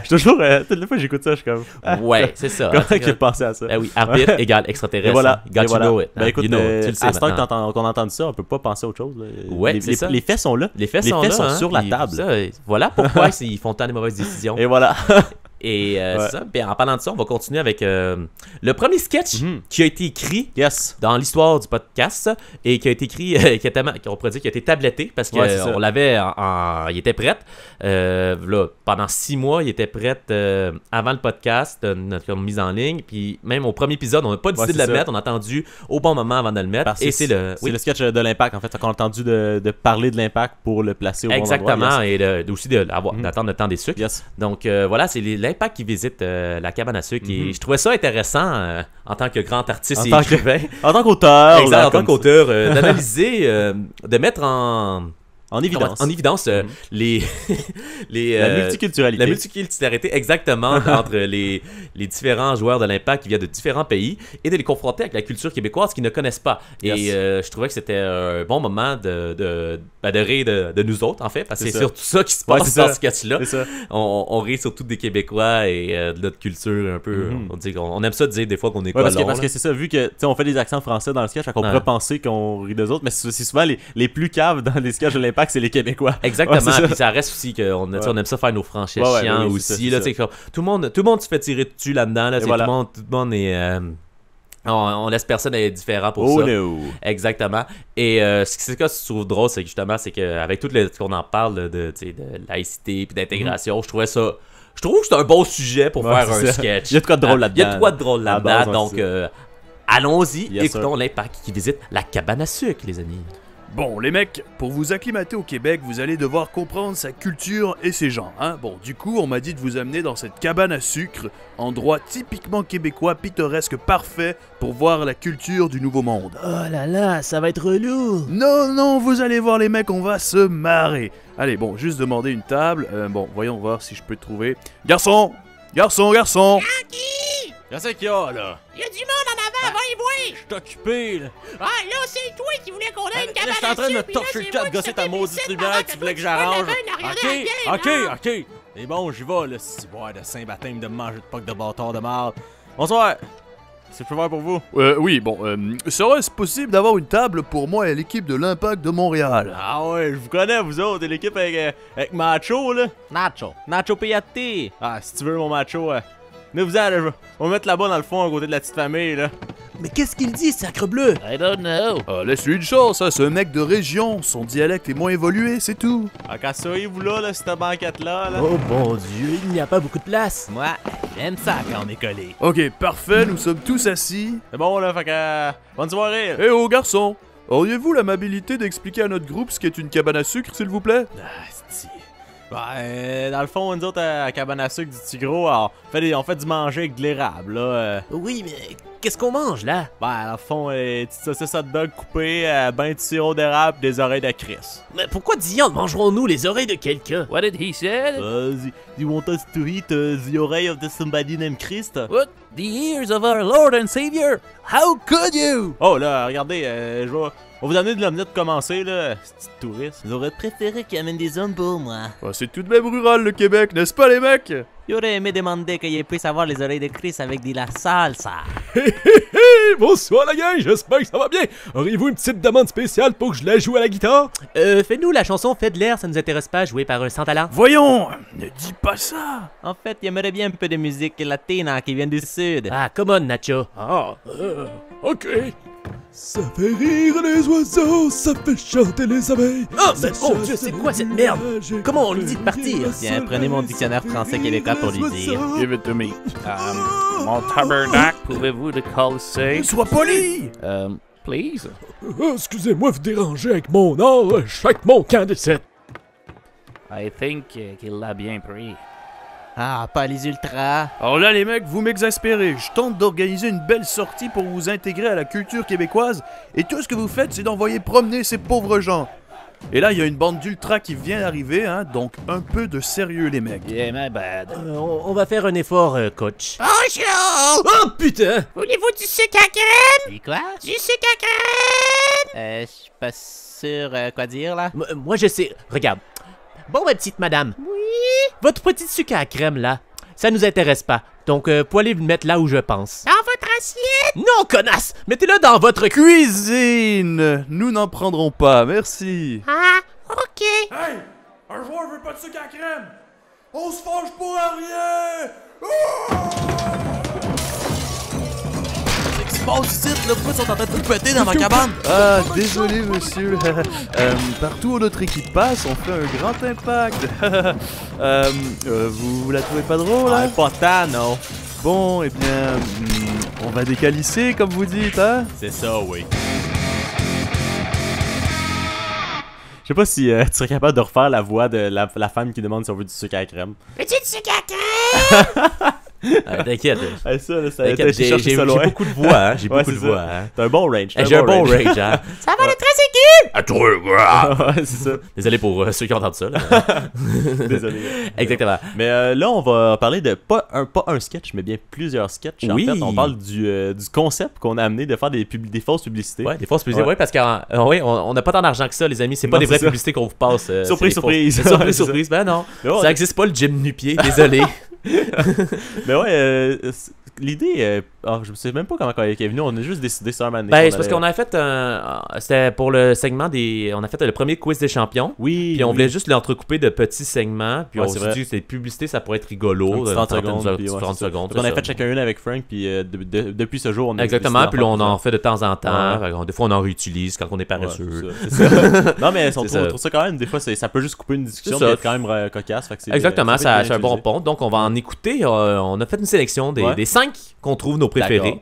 Je suis toujours. Toute la fois que j'écoute ça, je suis comme. Ouais, c'est ça. Comment j'ai pensé à ça? Ben oui, arbitre égale extraterrestre. Et voilà. Got to know it. Ben écoute, you know it. Tu le sais à ce temps maintenant. qu'on a entendu ça, on peut pas penser à autre chose. Là. Ouais, c'est ça. Les faits sont là. Les faits sont sur la table. Ça, voilà pourquoi ils font tant de mauvaises décisions. Et voilà. Et c'est ça. Puis en parlant de ça, on va continuer avec le premier sketch qui a été écrit dans l'histoire du podcast et qui a été écrit, on pourrait dire qu'il a été tabletté parce qu'on l'avait il était prêt. Là, pendant 6 mois, il était prêt avant le podcast, notre mise en ligne. Puis même au premier épisode, on n'a pas décidé de le mettre. On a attendu au bon moment avant de le mettre. Et c'est le sketch de l'impact, en fait. On a entendu de parler de l'impact pour le placer au bon endroit. Exactement. Et aussi d'attendre le temps des sucres. Donc voilà, c'est l'impact qui visite la cabane à sucre. Et je trouvais ça intéressant en tant que grand artiste et écrivain. En tant qu'auteur. Exact, en tant qu'auteur, d'analyser, de mettre en évidence la multiculturalité. La multiculturalité, exactement, entre les différents joueurs de l'Impact qui viennent de différents pays et de les confronter avec la culture québécoise qu'ils ne connaissent pas. Et je trouvais que c'était un bon moment de rire de nous autres, en fait, parce que c'est surtout ça qui se passe dans ce sketch-là. On rit surtout des Québécois et de notre culture un peu. On aime ça de dire des fois qu'on est colons. Parce que c'est ça, vu que on fait des accents français dans le sketch, on pourrait penser qu'on rit d'eux autres, mais c'est souvent les plus caves dans les sketchs de l'Impact, c'est les Québécois. Exactement. Puis ça reste aussi qu'on aime ça faire nos franchis chiants aussi. Là, tout le monde se fait tirer dessus là-dedans. Là, tout le monde est. On laisse personne être différent pour ça. No. Exactement. Et ce que je trouve drôle, c'est que justement, c'est qu'avec tout ce qu'on en parle de laïcité et d'intégration, je trouve que c'est un bon sujet pour faire un sketch. Il y a de quoi de drôle là-dedans. Il y a de quoi de drôle là-dedans. Donc, allons-y. Écoutons l'impact qui visite la cabane à sucre, les amis. Bon, les mecs, pour vous acclimater au Québec, vous allez devoir comprendre sa culture et ses gens, hein. Bon, du coup, on m'a dit de vous amener dans cette cabane à sucre, endroit typiquement québécois, pittoresque, parfait pour voir la culture du Nouveau Monde. Oh là là, ça va être relou. Non, vous allez voir les mecs, on va se marrer. Allez, bon, juste demander une table. Bon, voyons voir si je peux trouver. Garçon! Qu'est-ce qu'il y a, là? Il y a du monde en avant, va y voir! Je suis occupé, là. Ah, là, c'est toi qui voulais qu'on ait une cabane à sucre. Je suis en train de me torcher le cul de gosser ta maudite lumière, tu voulais que j'arrange. Ok. Et bon, j'y vais, là, si boire de Saint-Baptême de manger de poque de bâtard de marde. Bonsoir. Qu'est-ce que je peux faire pour vous? Oui, bon, serait-ce possible d'avoir une table pour moi et l'équipe de l'Impact de Montréal? Ah ouais, je vous connais, vous autres, et l'équipe avec Macho, là. Nacho Piatti. Ah, si tu veux, mon Macho, on va mettre là-bas dans le fond, à côté de la petite famille, là. Mais qu'est-ce qu'il dit, sacrebleu? I don't know. Laisse-lui une chance, hein, c'est un mec de région, son dialecte est moins évolué, c'est tout. Ah, cassez-vous là, cette banquette-là, là. Oh mon Dieu, il n'y a pas beaucoup de place. Moi, j'aime ça quand on est collé. Ok, parfait, nous sommes tous assis. C'est bon, là, fait que... bonne soirée. Eh oh, garçon, auriez-vous l'amabilité d'expliquer à notre groupe ce qu'est une cabane à sucre, s'il vous plaît? Dans le fond, nous autres, à cabane à sucre du Tigro, on fait du manger avec de l'érable, là. Oui, mais qu'est-ce qu'on mange, là? Dans le fond, des petites saucisses hot dog coupées, ben de sirop d'érable, des oreilles de Chris. Mais pourquoi diantre mangerons-nous les oreilles de quelqu'un? What did he say? You want us to eat the oreille of somebody named Christ? What? The ears of our Lord and Savior? How could you? Oh là, regardez, on va vous amener de l'omelette pour commencer, là. C'est touriste. J'aurais préféré qu'ils amènent des hommes pour moi. C'est tout de même rural, le Québec, n'est-ce pas, les mecs? J'aurais aimé demander qu'il puisse avoir les oreilles de Chris avec de la salsa. Bonsoir, la gang, j'espère que ça va bien. Auriez-vous une petite demande spéciale pour que je la joue à la guitare? Fais-nous la chanson Fais de l'air, ça nous intéresse pas, jouée par un sans-talent. Voyons, ne dis pas ça. En fait, il aimerait bien un peu de musique latine qui vient du sud. Ah, come on, Nacho. Ok. Ça fait rire les oiseaux, ça fait chanter les abeilles. Oh, mais mon Dieu, c'est quoi cette merde? Comment on lui dit de partir? Tiens, prenez mon dictionnaire français-québécois pour lui dire. Give it to me. Mon tabernacle, pouvez-vous le casser? Sois poli! Please? Excusez-moi de vous déranger avec mon art, je fais avec mon camp de 7. I think qu'il l'a bien pris. Ah, pas les ultras. Alors là, les mecs, vous m'exaspérez. Je tente d'organiser une belle sortie pour vous intégrer à la culture québécoise, et tout ce que vous faites, c'est d'envoyer promener ces pauvres gens. Et là, il y a une bande d'ultras qui vient d'arriver, hein, donc un peu de sérieux, les mecs. Yeah, my bad. On va faire un effort, coach. Bonjour! Oh, putain! Voulez-vous du sucre à crème? C'est quoi? Du sucre à crème! Je suis pas sûr quoi dire, là. Moi, je sais. Regarde. Bon, ma petite madame. Oui? Votre petit sucre à crème, là, ça nous intéresse pas. Donc, pouvez aller le mettre là où je pense. Dans votre assiette? Non, connasse! Mettez-le dans votre Cuisine! Nous n'en prendrons pas, merci. Ah, ok. Hey! Un joueur veut pas de sucre à crème! On se fâche pour rien! Qu'est-ce qui se passe ici, là? Pourquoi ils sont en train de tout péter dans ma cabane? Ah, désolé, monsieur. Partout où notre équipe passe, on fait un grand impact. Vous la trouvez pas drôle, hein? Pas tant, non. Bon, eh bien, on va décalisser, comme vous dites, hein? C'est ça, oui. Je sais pas si tu serais capable de refaire la voix de la femme qui demande si on veut du sucre à la crème. Veux-tu du sucre à crème? T'inquiète. Ça, là, ça J'ai beaucoup de voix, hein. J'ai beaucoup de voix, hein. T'as un bon range. J'ai un bon range, hein. Ça va le très aigu! À toi, ouais, c'est ça. Désolé pour ceux qui ont entendu ça, là. Désolé. Exactement. Mais là, on va parler de pas un sketch, mais bien plusieurs sketchs. Oui. En fait, on parle du concept qu'on a amené de faire des fausses publicités. Ouais, des fausses publicités, ouais, parce qu'on n'a pas tant d'argent que ça, les amis. C'est pas des vraies publicités qu'on vous passe. Surprise, surprise. Surprise. Ben non. Ça existe pas, le gym nu-pied. Désolé. Mais ouais, l'idée, je sais même pas comment elle est venue, on a juste décidé ça un moment donné. Ben, c'est parce qu'on a fait c'était pour le segment on a fait le premier quiz des champions. Oui. Puis on voulait juste l'entrecouper de petits segments. Puis on s'est dit que ces publicités, ça pourrait être rigolo. 30 secondes. Puis 30 secondes. Donc on a fait chacun une avec Frank, puis depuis ce jour, on a exactement, puis là, on en fait de temps en temps. Ouais. Des fois, on en réutilise quand on est paresseux. Ouais, c'est ça. Non, mais on trouve ça quand même, des fois, ça peut juste couper une discussion, mais être quand même cocasse. Fait que exactement, c'est un bon pont. Donc, on va en écouter. On a fait une sélection des 5 qu'on trouve nos préférés.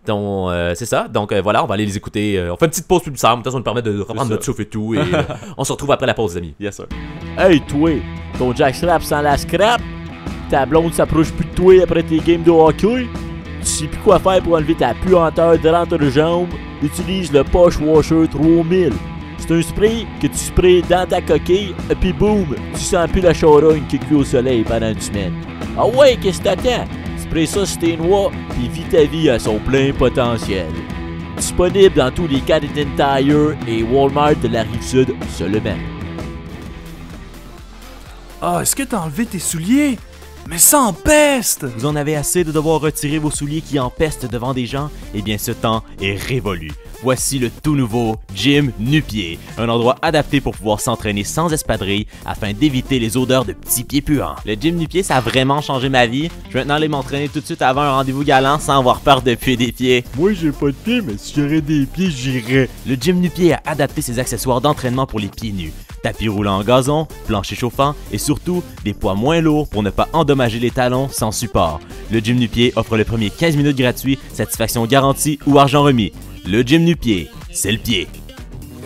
Donc, c'est ça. Donc, voilà, on va aller les écouter. On fait une petite pause publicitaire. En même temps, ça nous permet de reprendre notre souffle et tout. Et on se retrouve après la pause, les amis. Yes, sir. Hey, toi, ton jackstrap sans la scrap? Ta blonde s'approche plus de toi après tes games de hockey? Tu sais plus quoi faire pour enlever ta puanteur de entre les jambes? Utilise le Posh Washer 3000. C'est un spray que tu sprays dans ta coquille, et puis boum, tu sens plus la charogne qui cuit au soleil pendant une semaine. Ah ouais, qu'est-ce que t'attends? Spray ça sur tes noix, et vis ta vie à son plein potentiel. Disponible dans tous les Canadian Tire et Walmart de la Rive-Sud seulement. Ah, est-ce que t'as enlevé tes souliers? Mais ça empeste! Vous en avez assez de devoir retirer vos souliers qui empestent devant des gens? Eh bien, ce temps est révolu. Voici le tout nouveau Gym Nu-Pied, un endroit adapté pour pouvoir s'entraîner sans espadrille afin d'éviter les odeurs de petits pieds puants. Le Gym Nu-Pied, ça a vraiment changé ma vie. Je vais maintenant aller m'entraîner tout de suite avant un rendez-vous galant sans avoir peur de puer des pieds. Moi, j'ai pas de pieds, mais si j'aurais des pieds, j'irais. Le Gym Nu-Pied a adapté ses accessoires d'entraînement pour les pieds nus. Tapis roulant en gazon, plancher chauffant et surtout des poids moins lourds pour ne pas endommager les talons sans support. Le Gym Nu-Pied offre le premier 15 minutes gratuits, satisfaction garantie ou argent remis. Le Gym Nu-Pied, c'est le pied.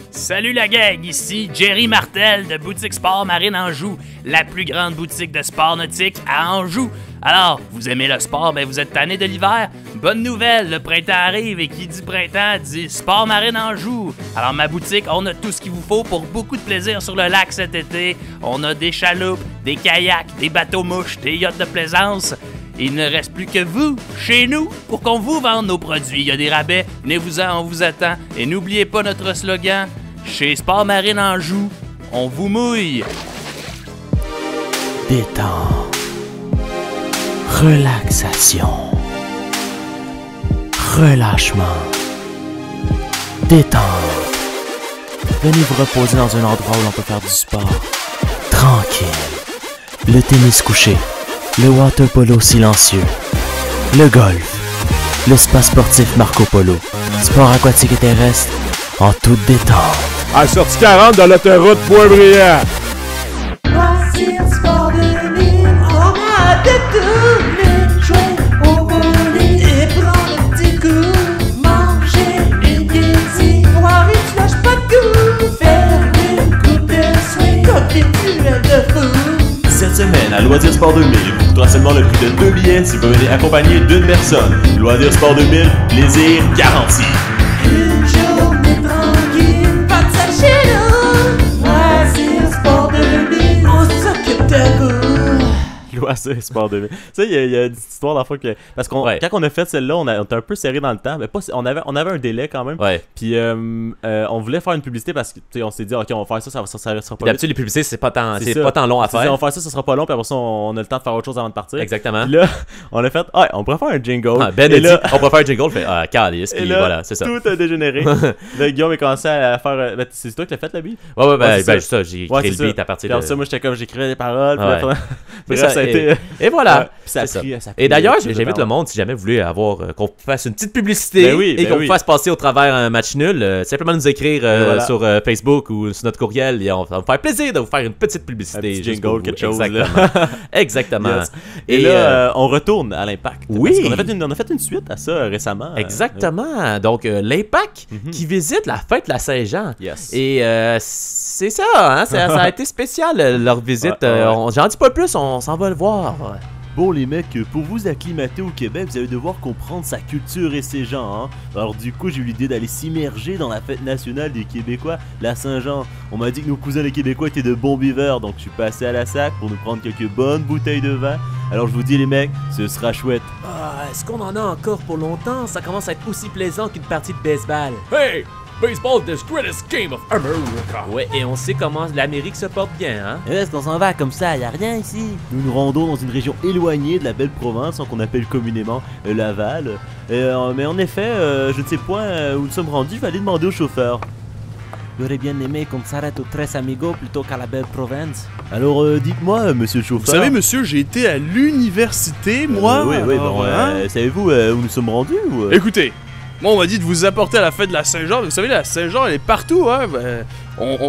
Salut la gang, ici Jerry Martel de Boutique Sport Marine Anjou, la plus grande boutique de sport nautique à Anjou. Alors, vous aimez le sport, ben vous êtes tanné de l'hiver? Bonne nouvelle, le printemps arrive et qui dit printemps dit Sport Marine Anjou. Alors ma boutique, on a tout ce qu'il vous faut pour beaucoup de plaisir sur le lac cet été. On a des chaloupes, des kayaks, des bateaux-mouches, des yachts de plaisance. Il ne reste plus que vous, chez nous, pour qu'on vous vende nos produits. Il y a des rabais, venez-vous-en, on vous attend. Et n'oubliez pas notre slogan, chez Sport Marine Anjou, on vous mouille. Détente. Relaxation. Relâchement. Détente. Venez vous reposer dans un endroit où l'on peut faire du sport. Tranquille. Le tennis couché. Le water polo silencieux. Le golf. Le spa sportif Marco Polo. Sport aquatique et terrestre en toute détente. À sortie 40 dans l'autoroute Poivrière. Loisirs, sport de l'île, on a de tous les jouets au volet et prendre un petit coup. Manger une guédille, boire et tu lâches pas de goût. Faire une coupe de swing comme des tueurs de fou. Cette semaine, à Loisirs Sport 2000. Il vous coûtera seulement le prix de 2 billets si vous venez accompagné d'une personne. Loisirs Sport 2000, plaisir garanti. Une journée tranquille, pas de sac chez nous. Loisirs Sport 2000, on s'occupe de vous. Loisirs Sport 2000. Tu sais, il y a une petite histoire d'enfant que. Parce qu'on quand on a fait celle-là, on était un peu serré dans le temps. Mais pas, on avait un délai quand même. Ouais. Puis on voulait faire une publicité parce que on s'est dit, ok, on va faire ça sera pas. D'habitude, les publicités, c'est pas tant long à faire. On va faire ça sera pas long. Puis après ça, on a le temps de faire autre chose avant de partir. Exactement. Puis là, on a fait, on pourrait faire un jingle. Ben a dit, on pourrait faire un jingle. Fait, calice. Puis voilà, c'est ça. Tout a dégénéré. Là, Guillaume a commencé à faire. C'est toi qui l'as fait, le beat? Ouais, ben, ça, j'ai créé le beat à partir de. ça, moi, j'étais comme, j'écrivais les paroles. Puis ça a été. Et voilà. Ça ça. a pris, et d'ailleurs, j'invite le monde, si jamais vous voulez qu'on fasse une petite publicité et qu'on vous fasse passer au travers un match nul, simplement nous écrire sur Facebook ou sur notre courriel et on va vous faire plaisir de vous faire une petite publicité. Un petit jingle, quelque chose. Exactement. Yes. Et là, on retourne à l'Impact. Oui. Parce qu'on a fait une suite à ça récemment. Exactement. Donc, l'Impact qui visite la fête de la Saint-Jean. Yes. Et c'est ça, hein, ça a été spécial leur visite. J'en dis pas plus, on s'en va le voir. Bon les mecs, pour vous acclimater au Québec, vous allez devoir comprendre sa culture et ses gens, hein. Alors du coup, j'ai eu l'idée d'aller s'immerger dans la fête nationale des Québécois, la Saint-Jean. On m'a dit que nos cousins les Québécois étaient de bons buveurs, donc je suis passé à la SAC pour nous prendre quelques bonnes bouteilles de vin. Alors je vous dis les mecs, ce sera chouette. Est-ce qu'on en a encore pour longtemps? Ça commence à être aussi plaisant qu'une partie de baseball. Hey! Baseball, the greatest game of America. Ouais, et on sait comment l'Amérique se porte bien, hein? Est-ce qu'on s'en va comme ça? Y a rien ici. Nous nous rendons dans une région éloignée de la belle province, qu'on appelle communément Laval. Mais en effet, je ne sais point où nous sommes rendus, je vais aller demander au chauffeur. J'aurais bien aimé qu'on s'arrête au Tres Amigos plutôt qu'à la belle province. Alors dites-moi, monsieur le chauffeur. Vous savez, monsieur, j'ai été à l'université, moi. Oui, bon, savez-vous où nous sommes rendus ou... Écoutez, moi on m'a dit de vous apporter à la fête de la Saint-Jean. Vous savez, la Saint-Jean, elle est partout, hein.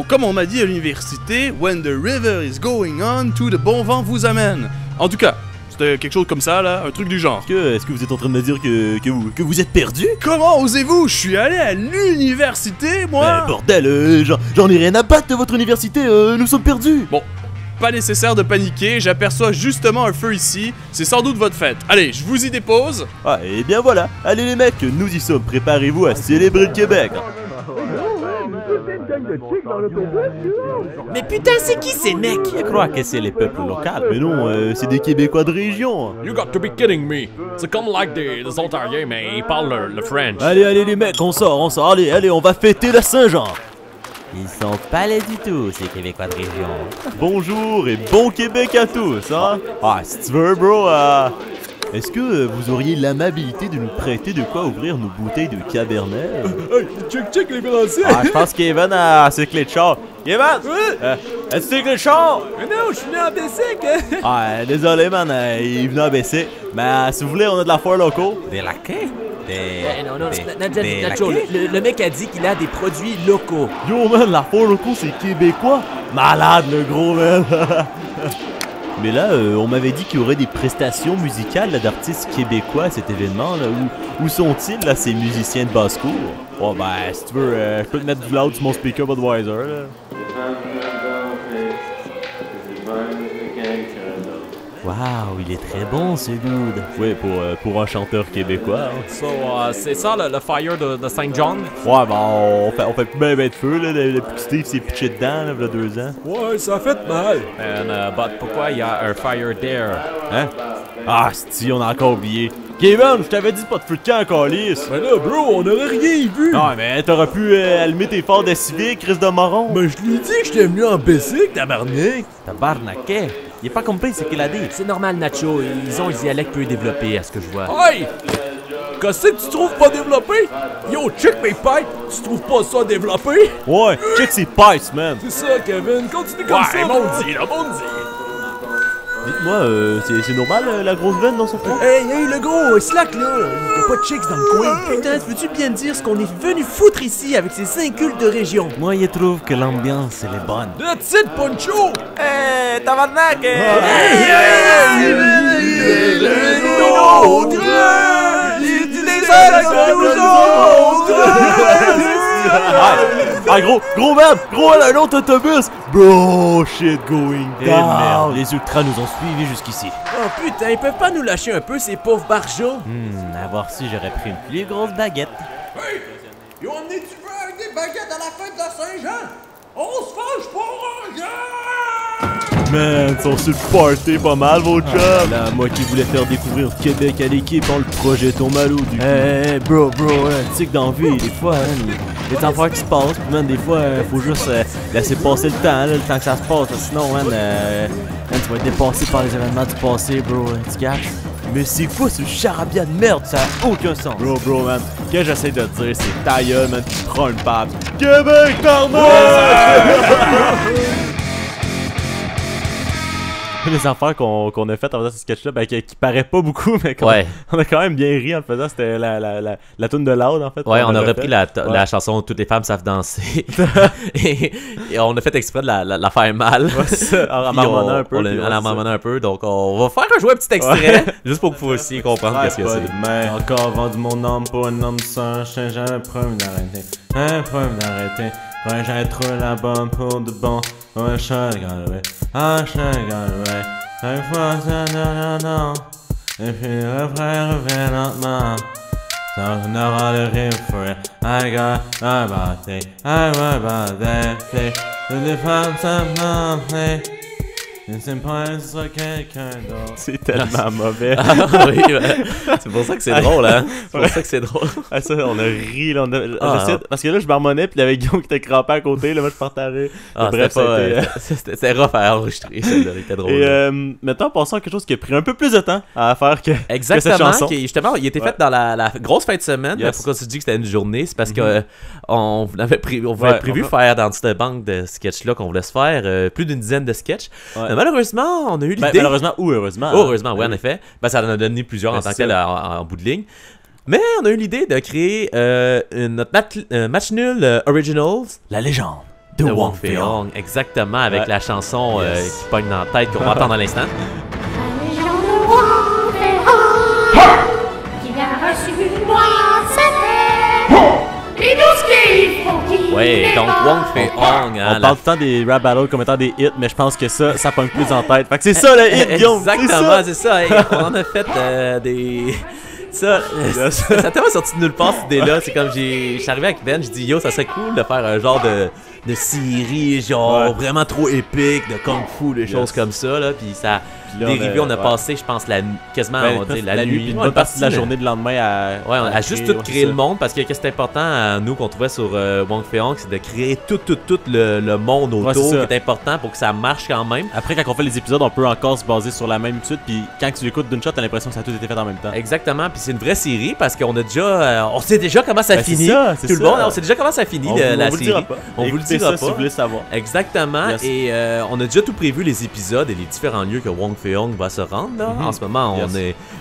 Comme on m'a dit à l'université, when the river is going on, tout de bon vent vous amène. En tout cas, c'était quelque chose comme ça, là, un truc du genre. Est-ce que vous êtes en train de me dire que vous êtes perdu? Comment osez-vous? Je suis allé à l'université, moi. Bordel, j'en ai rien à battre de votre université, nous sommes perdus. Bon, pas nécessaire de paniquer, j'aperçois justement un feu ici, c'est sans doute votre fête. Allez, je vous y dépose. Et bien voilà, allez les mecs, nous y sommes, préparez-vous à célébrer le Québec. Mais putain, c'est qui ces mecs? Je crois que c'est les peuples locaux. Mais non, c'est des Québécois de région. You got to be kidding me. C'est comme like des Ontariens, mais ils parlent le French. Allez les mecs, on sort, allez, on va fêter la Saint-Jean. Ils sont pas laid du tout, ces Québécois de région. Bonjour et bon Québec à tous, hein. Si tu veux, bro, est-ce que vous auriez l'amabilité de nous prêter de quoi ouvrir nos bouteilles de Cabernet? Hey, check les balanciers. Je pense qu'Evan a ses clés de char. Evan! As-tu tes clés de char? Non, je suis venu en bicycle. Désolé, man, il est venu en bicycle. Mais si vous voulez, on a de la foire locaux. Des laquais? Nacho, le mec a dit qu'il a des produits locaux. Yo, man, la foire locaux, c'est québécois. Malade, le gros, man. Mais là, on m'avait dit qu'il y aurait des prestations musicales d'artistes québécois à cet événement. Là. Où sont-ils, là, ces musiciens de basse-cour? Si tu veux, je peux te mettre du loud sur mon speaker Budweiser, là. Waouh, il est très bon, ce dude. Oui, pour un chanteur québécois. Hein. C'est ça, le fire de Saint John? Ouais, on fait plus ben de feu, là. Le petit Steve s'est pitché dedans, là, il y a 2 ans. Ouais, ça fait mal. But pourquoi il y a un fire there? Hein? Si, on a encore oublié. Kevin, je t'avais dit pas de feu de camp encore lisse. Mais là, bro, on aurait rien vu. Non, mais t'aurais pu allumer tes phares de civique, Chris de Moron. Mais je lui ai dit que j'étais venu en bicycle, tabarnak. Tabarnaquet? Il a pas compris ce qu'il a dit. C'est normal, Nacho. Ils ont un dialecte peu développé, à ce que je vois. Hey! Qu'est-ce que tu trouves pas développé? Yo, check mes pipes! Tu trouves pas ça développé? Ouais, check ses pipes, man! C'est ça, Kevin. Continue comme ça. Ouais, mon dit. Dites-moi, c'est normal la grosse veine dans son front? Hey, le gros, slack là! Y'a pas de chicks dans le coin! Putain, veux-tu bien dire ce qu'on est venu foutre ici avec ces incultes de région? Moi, je trouve que l'ambiance, elle est bonne. That's it, Poncho! Hey, tabarnak! Ah gros man, gros elle a un autre autobus. Bro, shit going down. Merde, les ultras nous ont suivis jusqu'ici. Oh putain, ils peuvent pas nous lâcher un peu ces pauvres barjots? À voir si j'aurais pris une plus grosse baguette. Hey! Ils ont amené du beurre avec des baguettes à la fête de la Saint-Jean! On se fâche pour rien! Man, ils sont sur le party pas mal, vos chums! Là, moi qui voulais faire découvrir Québec à l'équipe, on le projet tombe à l'eau du coup. Hey, bro, tu sais que dans la vie, des fois, il y a des affaires qui se passent, pis man, des fois, faut juste laisser passer le temps, là, le temps que ça se passe, sinon, man, tu vas être dépassé par les événements du passé, bro, tu captes? Mais c'est quoi ce charabia de merde? Ça a aucun sens! Bro, man, ce que j'essaie de te dire, c'est ta gueule, man, tu prends une pape. Québec, normal! Les affaires qu'on a faites en faisant ce sketch-là, ben, qui paraît pas beaucoup, mais on a quand même bien ri en le faisant. C'était la toune de Loud, en fait. Ouais, on a repris la chanson Toutes les femmes savent danser. et on a fait exprès de la faire mal. Ouais, en marmonnant un peu. En marmonnant un peu. Donc, on va faire jouer un petit extrait, juste pour que vous aussi comprendre qu'est-ce que c'est. Mais encore vendu mon âme pour un homme sans chien, j'avais promis d'arrêter. Quand j'ai trouvé la bonne pour de bon, un chat gone away, chaque fois ça non, et puis le refrain revient lentement. So now the rim for it, I got my body, I want about that thing, the femmes ça m'en plaît. C'est tellement mauvais. Ah oui, ouais. C'est pour ça que c'est drôle, hein. C'est pour ça que c'est drôle. Ah, ça, on a ri, là. Parce que là, je m'harmonnais, puis il y avait Guillaume qui était crampé à côté, là, moi, je partageais. Bref, c'était rough à enregistrer, c'était drôle. Et maintenant, passons à quelque chose qui a pris un peu plus de temps à faire que cette chanson. Justement, il était fait dans la grosse fin de semaine. Pourquoi tu dis que c'était une journée? C'est parce que on avait prévu faire dans cette banque de sketchs-là qu'on voulait se faire plus d'une dizaine de sketchs. Malheureusement, on a eu l'idée. Malheureusement ou heureusement. Heureusement, oui, en effet. Ça en a donné plusieurs en tant que tel en bout de ligne. Mais on a eu l'idée de créer notre match nul Originals. La légende de Wong Fei-Hung. Exactement, avec la chanson qui pogne dans la tête qu'on va entendre à l'instant. La légende de Wong Fei-Hung qui vient reçu-moi cette terre. Et tout ce qu'il faut qu'il ouais, donc Wong Fei-Hung. On parle tout le temps des rap battles comme étant des hits, mais je pense que ça pogne plus en tête. Fait que c'est ça le hit, Guillaume! Exactement, c'est ça. On en a fait des... Ça a tellement sorti de nulle part cette idée-là. C'est comme je suis arrivé avec Ben, je dis yo, ça serait cool de faire un genre de série, genre vraiment trop épique, de kung fu, des choses comme ça, là. Puis ça a dérivé, on a passé, je pense, quasiment la nuit. Puis une bonne partie de la journée de lendemain à juste tout créer le monde, parce que ce qui est important à nous qu'on trouvait sur Wong Fei-Hung, c'est de créer tout le monde autour qui est important pour que ça marche quand même. Après, quand on fait les épisodes, on peut encore se baser sur la même étude, puis quand tu l'écoutes d'une shot, t'as l'impression que ça a tout été fait en même temps. Exactement, puis c'est une vraie série parce qu'on a déjà, on sait déjà comment ça finit. Tout le monde, on sait déjà comment ça finit la série. On vous le dira pas. Si vous voulez savoir. Exactement. Et on a déjà tout prévu, les épisodes et les différents lieux que Wong Fei-Hung va se rendre. Là. En ce moment,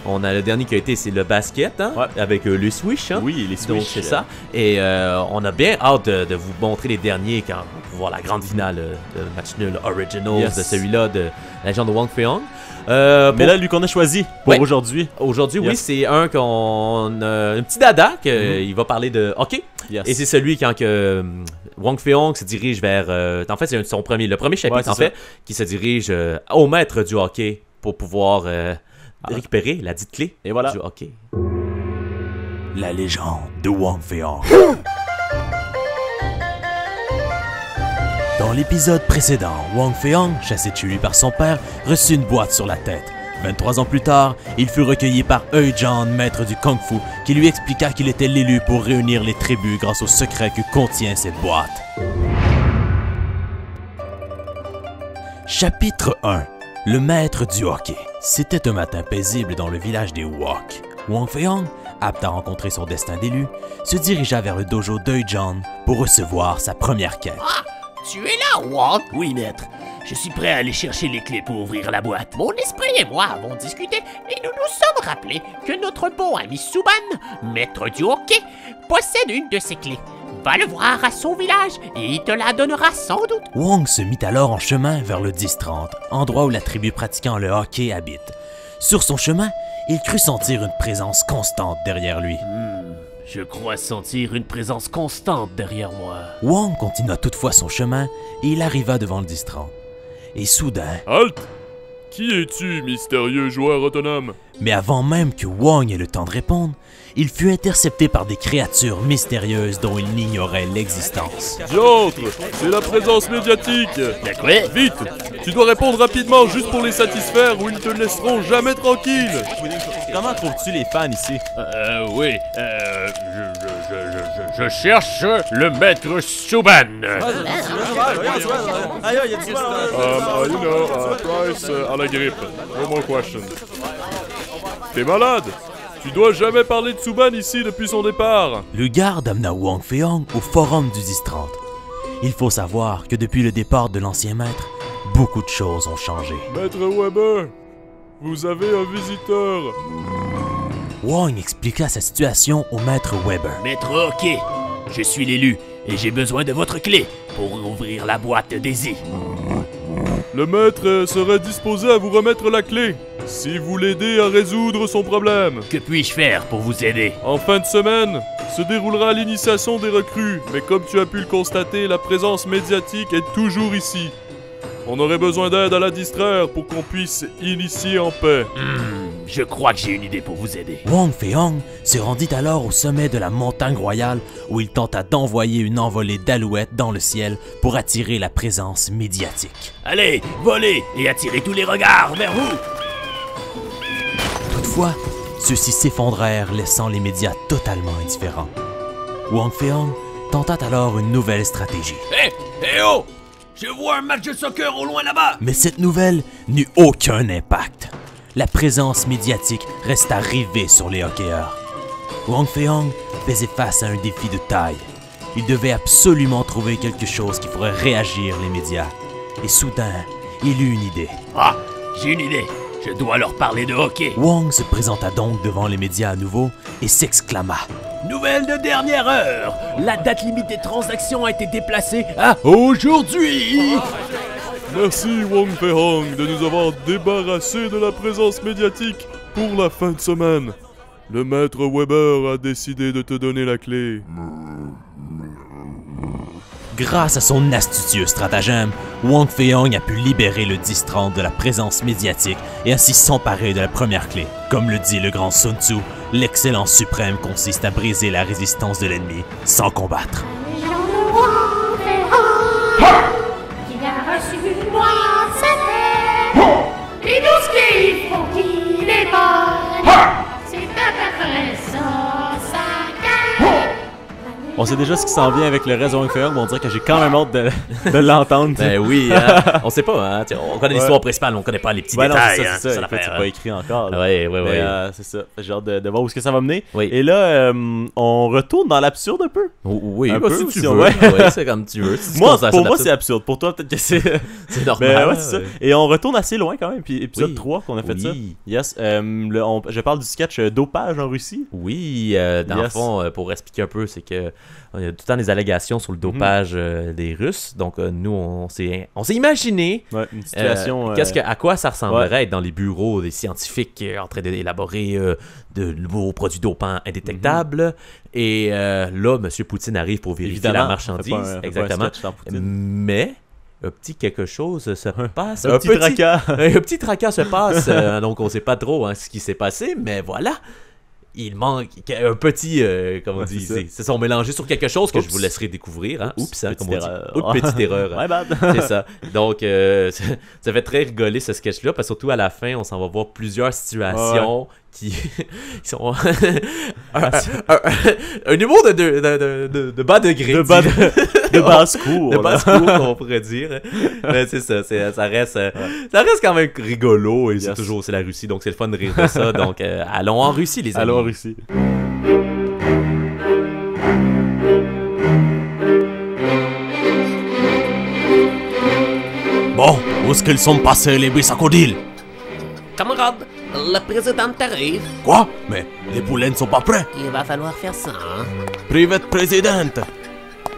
on a le dernier qui a été, c'est le basket, avec les Swish. Oui, les Swish. Donc c'est ça. Et on a bien hâte de vous montrer les derniers quand on va voir la grande finale de match nul Originals de celui-là de la légende de Wong Fei-Hung. Mais là, lui qu'on a choisi pour aujourd'hui. Aujourd'hui, oui, c'est un petit dada qu'il va parler de hockey. Et c'est celui quand que Wong Fei-Hung se dirige vers... en fait, c'est le premier chapitre, en fait, qui se dirige au maître du hockey pour pouvoir récupérer la dite clé du hockey. La légende de Wong Fei-Hung. Dans l'épisode précédent, Wong Fei-Hung, chassé de chez lui par son père, reçut une boîte sur la tête. 23 ans plus tard, il fut recueilli par John, maître du Kung Fu, qui lui expliqua qu'il était l'élu pour réunir les tribus grâce au secret que contient cette boîte. Chapitre 1. Le maître du hockey. C'était un matin paisible dans le village des Wok. Wong Fei-Hung, apte à rencontrer son destin d'élu, se dirigea vers le dojo John pour recevoir sa première quête. Ah, tu es là, Wong? Oui, maître. Je suis prêt à aller chercher les clés pour ouvrir la boîte. Mon esprit et moi avons discuté et nous nous sommes rappelés que notre bon ami Suban, maître du hockey, possède une de ces clés. Va le voir à son village et il te la donnera sans doute. Wong se mit alors en chemin vers le 10-30, endroit où la tribu pratiquant le hockey habite. Sur son chemin, il crut sentir une présence constante derrière lui. Je crois sentir une présence constante derrière moi. Wong continua toutefois son chemin et il arriva devant le Distrand. Et soudain... Halt! Qui es-tu, mystérieux joueur autonome? Mais avant même que Wong ait le temps de répondre, il fut intercepté par des créatures mystérieuses dont il ignorait l'existence. Diantre! C'est la présence médiatique! La quoi? Vite! Tu dois répondre rapidement juste pour les satisfaire ou ils ne te laisseront jamais tranquille! Comment trouves-tu les fans ici? Oui, je cherche le maître Subban. You know, Price à la grippe. No more questions. T'es malade? Tu dois jamais parler de Subban ici depuis son départ. Le garde amena Wong Fei-Hong au forum du Distrand. Il faut savoir que depuis le départ de l'ancien maître, beaucoup de choses ont changé. Maître Weber, vous avez un visiteur. Wong expliqua sa situation au maître Weber. Maître Hockey, je suis l'élu et j'ai besoin de votre clé pour ouvrir la boîte de Daisy. Le maître serait disposé à vous remettre la clé, si vous l'aidez à résoudre son problème. Que puis-je faire pour vous aider? En fin de semaine, se déroulera l'initiation des recrues, mais comme tu as pu le constater, la présence médiatique est toujours ici. On aurait besoin d'aide à la distraire pour qu'on puisse initier en paix. Je crois que j'ai une idée pour vous aider. Wong Fei-Hong se rendit alors au sommet de la montagne royale où il tenta d'envoyer une envolée d'alouettes dans le ciel pour attirer la présence médiatique. Allez, volez et attirez tous les regards vers vous! Toutefois, ceux-ci s'effondrèrent, laissant les médias totalement indifférents. Wong Fei-Hong tenta alors une nouvelle stratégie. Hé oh! Je vois un match de soccer au loin là-bas! Mais cette nouvelle n'eut aucun impact. La présence médiatique resta rivée sur les hockeyeurs. Wong Fei-Hong faisait face à un défi de taille. Il devait absolument trouver quelque chose qui ferait réagir les médias. Et soudain, il eut une idée. Ah, j'ai une idée. Je dois leur parler de hockey. Wong se présenta donc devant les médias à nouveau et s'exclama. Nouvelle de dernière heure. La date limite des transactions a été déplacée à aujourd'hui. Merci Wong Fei-Hong de nous avoir débarrassé de la présence médiatique pour la fin de semaine. Le maître Weber a décidé de te donner la clé. Grâce à son astucieux stratagème, Wong Fei-Hong a pu libérer le Distrand de la présence médiatique et ainsi s'emparer de la première clé. Comme le dit le grand Sun Tzu, l'excellence suprême consiste à briser la résistance de l'ennemi sans combattre. Les gens de Wong Fei-Hong, qui a reçu moi sa terre, et tout ce qu'il faut qu'il est bon, c'est à peu près ça, sa gueule. On sait déjà ce qui s'en vient avec le reste de Wong Fei-Hong, mais on dirait que j'ai quand même hâte de l'entendre. Ben oui, hein, on sait pas, hein, on connaît l'histoire principale, on connaît pas les petits détails. Non, c'est ça, hein, c'est pas écrit encore. Ouais. C'est ça, j'ai hâte de voir où est-ce que ça va mener. Oui. Et là, on retourne dans l'absurde un peu. Oui, un peu, peu, si tu veux. Ouais, c'est comme tu veux. Si moi, pour moi, c'est absurde. Pour toi, peut-être que c'est normal. Ben, ouais, c'est ça. Et on retourne assez loin quand même. Puis épisode 3 qu'on a fait ça. Yes. Je parle du sketch dopage en Russie. Oui, dans le fond, pour expliquer un peu, c'est que il y a tout le temps des allégations sur le dopage des Russes. Donc, nous, on s'est imaginé une situation. À quoi ça ressemblerait être dans les bureaux des scientifiques en train d'élaborer de nouveaux produits dopants indétectables. Et là, M. Poutine arrive pour vérifier la marchandise. Exactement. Mais un petit quelque chose se passe. Un petit tracas. Un petit tracas se passe. Donc, on ne sait pas trop ce qui s'est passé, mais voilà. Il manque un petit, comment on dit, se sont mélangés sur quelque chose que je vous laisserai découvrir. Hein? Oups, hein, comme on dit. Petite erreur. Ouais, bad. C'est ça. Donc, ça fait très rigoler ce sketch-là, parce que surtout à la fin, on s'en va voir plusieurs situations qui sont un humour de bas degré. De basse cour. De basse cour, on pourrait dire. Mais c'est ça, ça reste quand même rigolo, et c'est la Russie, donc c'est le fun de rire de ça. Donc, allons en Russie, les amis. Allons en Russie. Bon, où est-ce qu'ils sont passés les bisacodiles? Camarade, le président arrive. Quoi? Mais les poulets ne sont pas prêts. Il va falloir faire ça, hein? Private President.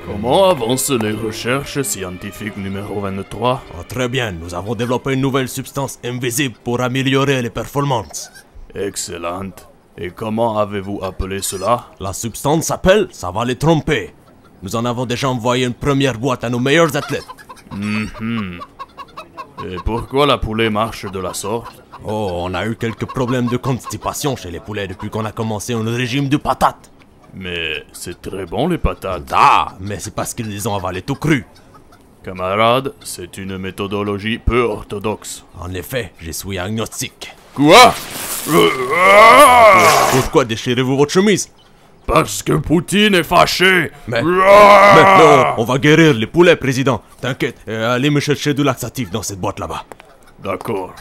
Comment avancent les recherches scientifiques numéro 23? Très bien, nous avons développé une nouvelle substance invisible pour améliorer les performances. Excellente. Et comment avez-vous appelé cela? La substance s'appelle « Ça va les tromper ». Nous en avons déjà envoyé une première boîte à nos meilleurs athlètes. Et pourquoi la poulet marche de la sorte? Oh, on a eu quelques problèmes de constipation chez les poulets depuis qu'on a commencé un régime de patates. Mais c'est très bon les patates. Ah, mais c'est parce qu'ils les ont avalées tout cru. Camarade, c'est une méthodologie peu orthodoxe. En effet, je suis agnostique. Quoi? Pourquoi déchirez-vous votre chemise? Parce que Poutine est fâché. Mais non, on va guérir les poulets, président. T'inquiète, allez me chercher du laxatif dans cette boîte là-bas. D'accord.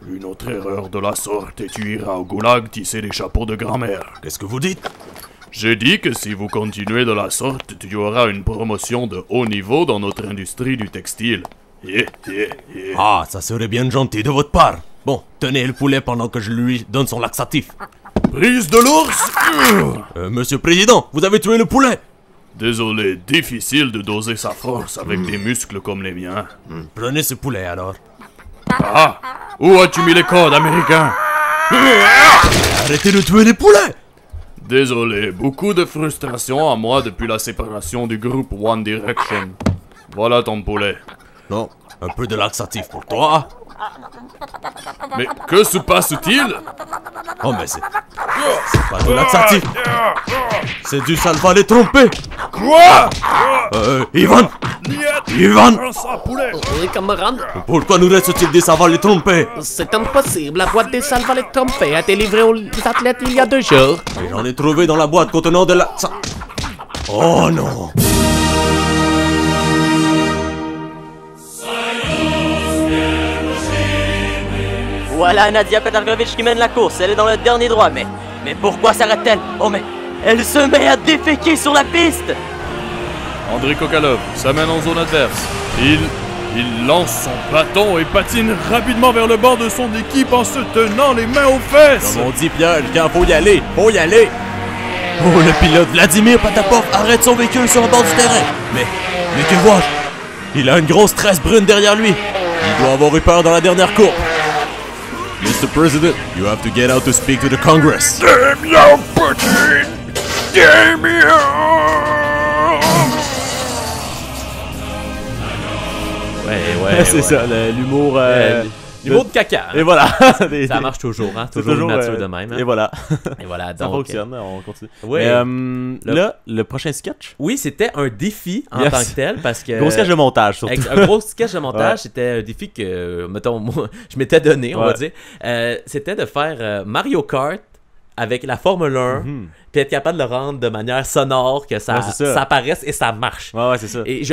Une autre erreur de la sorte et tu iras au goulag tisser des chapeaux de grand-mère. Qu'est-ce que vous dites? J'ai dit que si vous continuez de la sorte, tu auras une promotion de haut niveau dans notre industrie du textile. Ah, ça serait bien gentil de votre part. Bon, tenez le poulet pendant que je lui donne son laxatif. Prise de l'ours. Monsieur le Président, vous avez tué le poulet. Désolé, difficile de doser sa force avec des muscles comme les miens. Prenez ce poulet alors. Ah! Où as-tu mis les codes américains? Arrêtez de tuer les poulets! Désolé, beaucoup de frustration à moi depuis la séparation du groupe One Direction. Voilà ton poulet. Non, un peu de laxatif pour toi. Mais que se passe-t-il? Oh mais c'est pas de laxatif. C'est du salva les tromper. Quoi? Ivan! Ivan! Oui, camarade. Pourquoi nous reste-t-il des salva les tromper? C'est impossible. La boîte des salva les tromper a été livrée aux athlètes il y a 2 jours. Et j'en ai trouvé dans la boîte contenant de la... Oh non! Voilà Nadia Petarkovich qui mène la course, elle est dans le dernier droit, mais pourquoi s'arrête-t-elle? Oh mais, elle se met à déféquer sur la piste! André Kokalov s'amène en zone adverse. Il lance son bâton et patine rapidement vers le bord de son équipe en se tenant les mains aux fesses. Comme on dit Pierre, quand faut y aller, faut y aller! Oh, le pilote Vladimir Patapov arrête son véhicule sur le bord du terrain. Mais que vois-je? Il a une grosse tresse brune derrière lui. Il doit avoir eu peur dans la dernière courbe. Mr. President, you have to get out to speak to the Congress. Damien Poutine! Damien! Ouais, c'est ça, l'humour... L'humour de caca. Et voilà. Ça marche toujours, hein. Toujours nature de même. Hein? Et voilà. Et voilà, ça donc, fonctionne, on continue. Oui. Là, le prochain sketch? Oui, c'était un défi en tant que tel, parce que... Gros sketch de montage, surtout. Un gros sketch de montage, c'était un défi que, mettons, moi, je m'étais donné, on va dire. C'était de faire Mario Kart avec la Formule 1, puis être capable de le rendre de manière sonore, que ça apparaisse et ça marche. Ouais, c'est ça. Et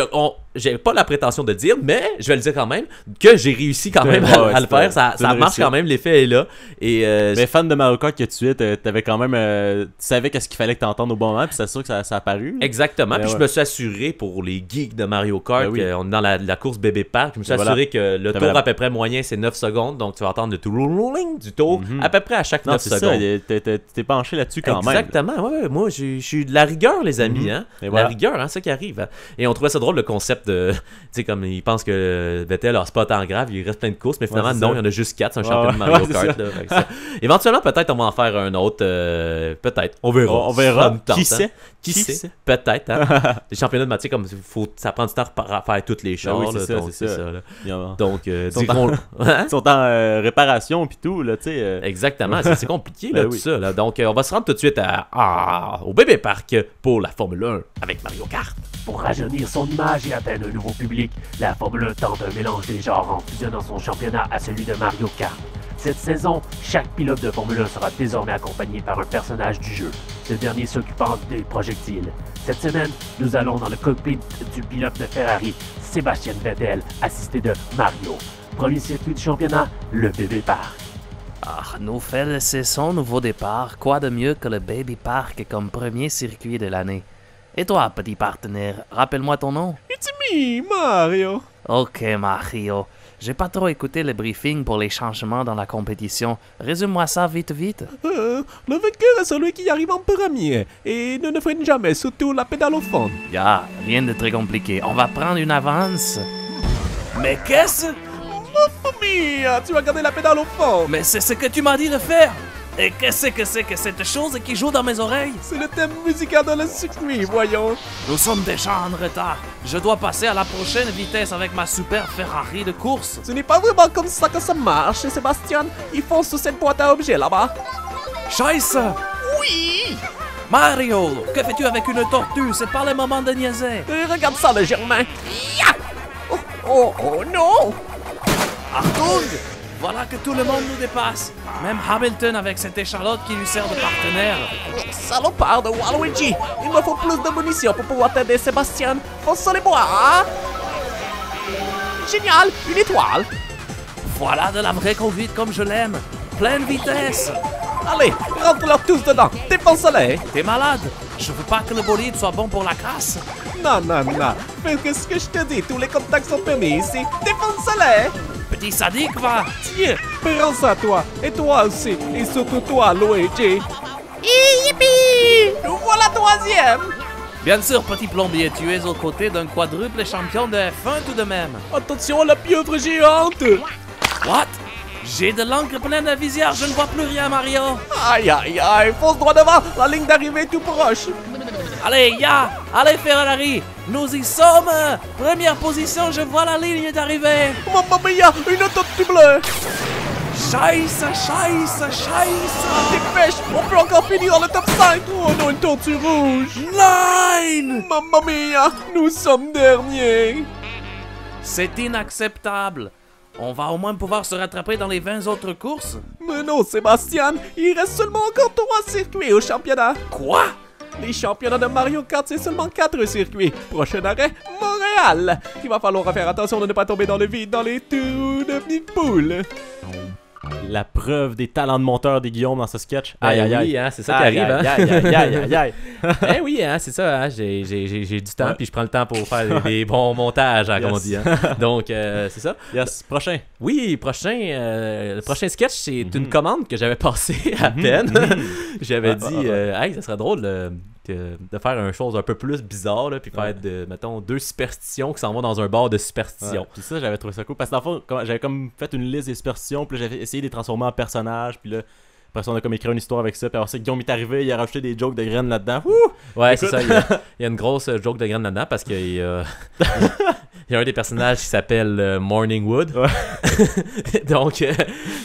j'ai pas la prétention de dire, mais je vais le dire quand même, que j'ai réussi quand même à le faire. Ça marche quand même, l'effet est là. Et mais fan de Mario Kart que tu es, t'avais quand même... tu savais qu'est-ce qu'il fallait que t'entendes au bon moment, puis c'est sûr que ça a apparu. Exactement, puis je me suis assuré pour les geeks de Mario Kart, on est dans la course bébé park, je me suis assuré que le tour à peu près moyen c'est 9 secondes, donc tu vas entendre le rolling du tour à peu près à chaque 9 secondes. T'es penché là-dessus quand même. Exactement, ouais, moi je suis de la rigueur, les amis, hein. La rigueur, hein, ça qui arrive. Hein. Et on trouvait ça drôle le concept de, tu sais, comme ils pensent que Vettel, c'est pas tant grave, il reste plein de courses, mais finalement non, il y en a juste 4, c'est un champion de Mario Kart. Là, éventuellement, peut-être on va en faire un autre, peut-être, on verra. On verra. Qui sait? Qui sait? Peut-être, hein. Les championnats de matière, comme ça prend du temps à faire toutes les choses. c'est ça. Donc, ils sont en réparation puis tout, là, tu sais. Exactement, c'est compliqué, là, tout ça. Là. Donc, on va se rendre tout de suite au bébé park pour la Formule 1 avec Mario Kart. Pour rajeunir son image et atteindre un nouveau public, la Formule 1 tente un mélange des genres en fusionnant son championnat à celui de Mario Kart. Cette saison, chaque pilote de Formule 1 sera désormais accompagné par un personnage du jeu, ce dernier s'occupant des projectiles. Cette semaine, nous allons dans le cockpit du pilote de Ferrari, Sébastien Vettel, assisté de Mario. Premier circuit du championnat, le bébé park. Nouvelle saison, nouveau départ. Quoi de mieux que le Baby Park comme premier circuit de l'année? Et toi, petit partenaire, rappelle-moi ton nom. It's me, Mario. Ok, Mario. J'ai pas trop écouté le briefing pour les changements dans la compétition. Résume-moi ça vite. Le vainqueur est celui qui arrive en premier et ne freine jamais, surtout la pédale au fond. Rien de très compliqué. On va prendre une avance. Mais qu'est-ce? Mamma mia, tu vas garder la pédale au fond. Mais c'est ce que tu m'as dit de faire. Et qu'est-ce que c'est que cette chose qui joue dans mes oreilles? C'est le thème musical de le circuit, voyons. Nous sommes déjà en retard. Je dois passer à la prochaine vitesse avec ma super Ferrari de course. Ce n'est pas vraiment comme ça que ça marche, Sébastien. Ils font sous cette boîte à objets là-bas. Scheisse! Oui! Mario, que fais-tu avec une tortue? C'est pas le moment de niaiser. Regarde ça, le Germain. Oh non! Achtung! Voilà que tout le monde nous dépasse. Même Hamilton avec cette échalote qui lui sert de partenaire. Salopard de Waluigi! Il me faut plus de munitions pour pouvoir t'aider, Sébastien. Fonce les bois, hein? Génial! Une étoile! Voilà de la vraie conduite comme je l'aime. Pleine vitesse. Allez, rentre-leur tous dedans. Défonce-les! T'es malade? Je veux pas que le bolide soit bon pour la casse. Non. Fais ce que je te dis. Tous les contacts sont permis ici. Défonce-les! Petit sadique, va! Tiens, prends ça, toi. Et toi aussi. Et surtout toi, Luigi. Yippee! Nous voilà troisième! Bien sûr, petit plombier, tu es aux côtés d'un quadruple champion de F1 tout de même. Attention à la pieuvre géante! What? J'ai de l'encre pleine de visière, je ne vois plus rien, Mario. Aïe, fonce droit devant. La ligne d'arrivée est tout proche. Allez, allez Ferrari, nous y sommes. Première position, je vois la ligne d'arrivée. Mamma mia, une tortue bleue. Scheisse. Dépêche, on peut encore finir dans le top 5. Oh non, une tortue rouge. 9! Mamma mia, nous sommes derniers. C'est inacceptable. On va au moins pouvoir se rattraper dans les 20 autres courses. Mais non, Sébastien, il reste seulement encore 3 circuits au championnat. Quoi? Les championnats de Mario Kart, c'est seulement 4 circuits. Prochain arrêt, Montréal. Il va falloir faire attention de ne pas tomber dans le vide dans les tours de petites poules. La preuve des talents de monteur des Guillaume dans ce sketch. Aïe, oui, hein, c'est ça qui arrive. Aïe. Eh oui, hein, c'est ça. Hein, j'ai du temps, puis je prends le temps pour faire des bons montages, hein, comme on dit. Hein. Donc, c'est ça. Yes, prochain. Oui, le prochain sketch, c'est une commande que j'avais passée à peine. J'avais dit, hey, ça serait drôle de faire une chose un peu plus bizarre, là, puis faire, mettons, 2 superstitions qui s'en vont dans un bar de superstitions. Ouais, puis ça, j'avais trouvé ça cool. Parce que dans le fond, j'avais comme fait une liste des superstitions, puis j'avais essayé de les transformer en personnages, puis là, après ça, on a comme écrit une histoire avec ça. Puis alors, c'est Guillaume est arrivé, il a rajouté des jokes de graines là-dedans. Ouais, c'est ça. Il y a une grosse joke de graines là-dedans parce qu'il y a un des personnages qui s'appelle Morningwood. Ouais. Donc,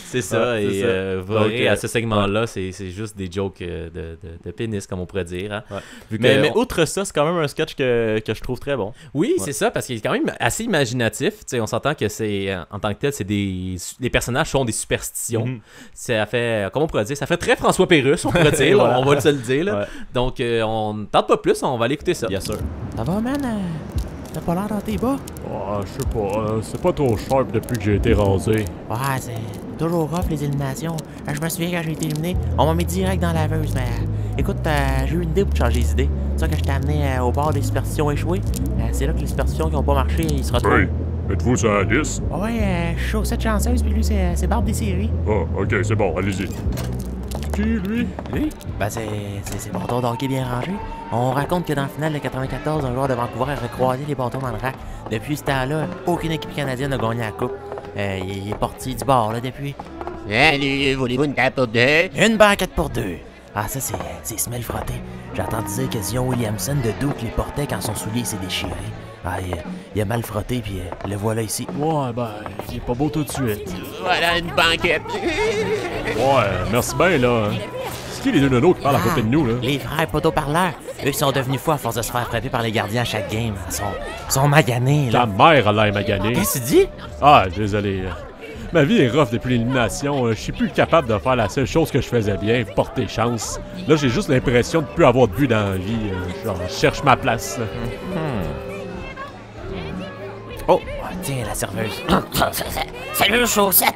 c'est ça. Ouais, et vous verrez à ce segment-là, c'est juste des jokes de pénis, comme on pourrait dire. Hein. Ouais. Mais outre ça, c'est quand même un sketch que je trouve très bon. Oui, c'est ça, parce qu'il est quand même assez imaginatif. T'sais, on s'entend que c'est, en tant que tel, c'est les personnages sont des superstitions. Ça fait, comment on pourrait dire, ça fait très François Pérusse, on pourrait dire. Voilà. On va se le dire. Là. Ouais. Donc, on ne tente pas plus, on va aller écouter ça. Bien sûr. Ça va, man? T'as pas l'air dans tes bas? Oh, je sais pas, c'est pas trop sharp depuis que j'ai été rasé. Ouais, c'est toujours rough les éliminations. Je me souviens quand j'ai été éliminé, on m'a mis direct dans la laveuse, mais écoute, j'ai eu une idée pour changer les idées. C'est ça que je t'ai amené au bord des superstitions échouées. C'est là que les superstitions qui ont pas marché, ils se retrouvent. Hey, êtes-vous sur la liste? Ouais, je suis chaussette chanceuse, puis lui, c'est Barbe des séries. Ah, ok, c'est bon, allez-y. Qui, lui? Lui? Ben, c'est bâton d'hockey bien rangé. On raconte que dans la finale de 94, un joueur de Vancouver avait croisé les bâtons dans le rack. Depuis ce temps-là, aucune équipe canadienne n'a gagné la coupe. Il est parti du bord, là, depuis. Salut, voulez-vous une carte pour 2? Une banquette pour 2. Ah, ça, c'est semelle frottée. J'ai entendu dire que Zion Williamson de Duke les portait quand son soulier s'est déchiré. Ah, il a mal frotté, puis le voilà ici. Ouais, ben, il est pas beau tout de suite. Voilà une banquette. Ouais, merci bien, là. C'est qui les deux nonos qui parlent à côté de nous, là? Les frères poteaux-parleurs. Eux, ils sont devenus fous à force de se faire frapper par les gardiens à chaque game. Ils sont maganés, là. Ta mère a l'air maganée. Qu'est-ce que tu dis? Ah, désolé. Ma vie est rough depuis l'élimination. Je suis plus capable de faire la seule chose que je faisais bien, porter chance. Là, j'ai juste l'impression de plus avoir de but dans la vie. Genre, je cherche ma place. Oh, tiens, la serveuse. Salut, chaussette.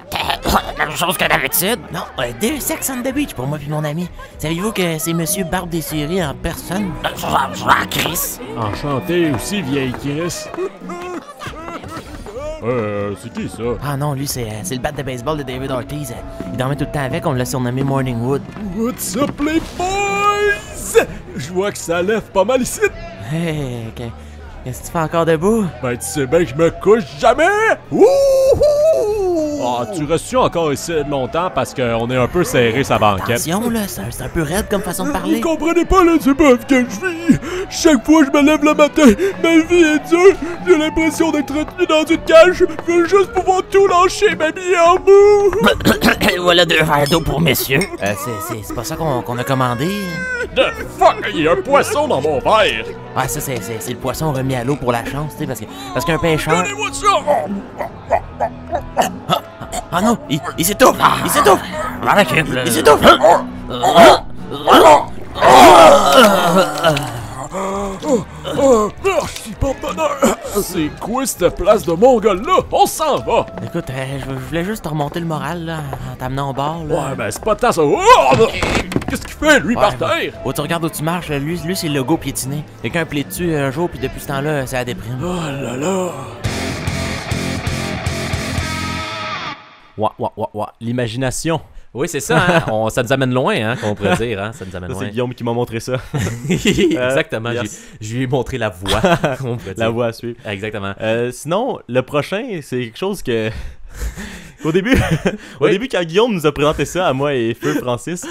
La même chose que d'habitude. Non, deux Sex on the Beach pour moi puis mon ami. Saviez-vous que c'est Monsieur Barbe des séries en personne? Chris. Enchanté aussi, vieille Chris. C'est qui ça? Ah non, lui, c'est le bat de baseball de David Ortiz. Il dormait tout le temps avec, on l'a surnommé Morningwood. What's up, les boys? Je vois que ça lève pas mal ici. Hey, qu'est-ce que tu fais encore debout? Ben, tu sais bien que je me couche jamais! Wouhou! Oh, tu restes-tu encore ici longtemps parce qu'on est un peu serré sa banquette? Attention, là, c'est un peu raide comme façon de parler. Vous comprenez pas les épreuves que je vis. Chaque fois que je me lève le matin, ma vie est dure. J'ai l'impression d'être retenu dans une cage. Je veux juste pouvoir tout lâcher, ma vie en bout. Voilà 2 verres d'eau pour messieurs. C'est pas ça qu'on a commandé? The fuck? Il y a un poisson dans mon verre! Ah, ça, c'est le poisson remis à l'eau pour la chance, tu sais, parce qu'un pêcheur... Donnez-moi ça! Ah non, il s'étouffe! Il s'étouffe! Il s'étouffe! Merci, porte-bonheur! C'est quoi cette place de mongol-là? On s'en va! Écoute, je voulais juste te remonter le moral, là, en t'amenant au bar, là. Ouais, ben c'est pas tant ça. Oh! Qu'est-ce qu'il fait, lui, par terre? Tu regardes où tu marches, lui c'est le logo piétiné. Quelqu'un plaît dessus un jour, puis depuis ce temps-là, c'est la déprime. Oh là là! L'imagination. Oui, c'est ça, hein? Ça nous amène loin, hein, qu'on pourrait dire, hein? Ça nous amène loin. C'est Guillaume qui m'a montré ça. Exactement, Yes. je lui ai montré la voie. La voie à suivre. Exactement. Sinon, le prochain, c'est quelque chose que... Au début, quand Guillaume nous a présenté ça à moi et Feu Francis,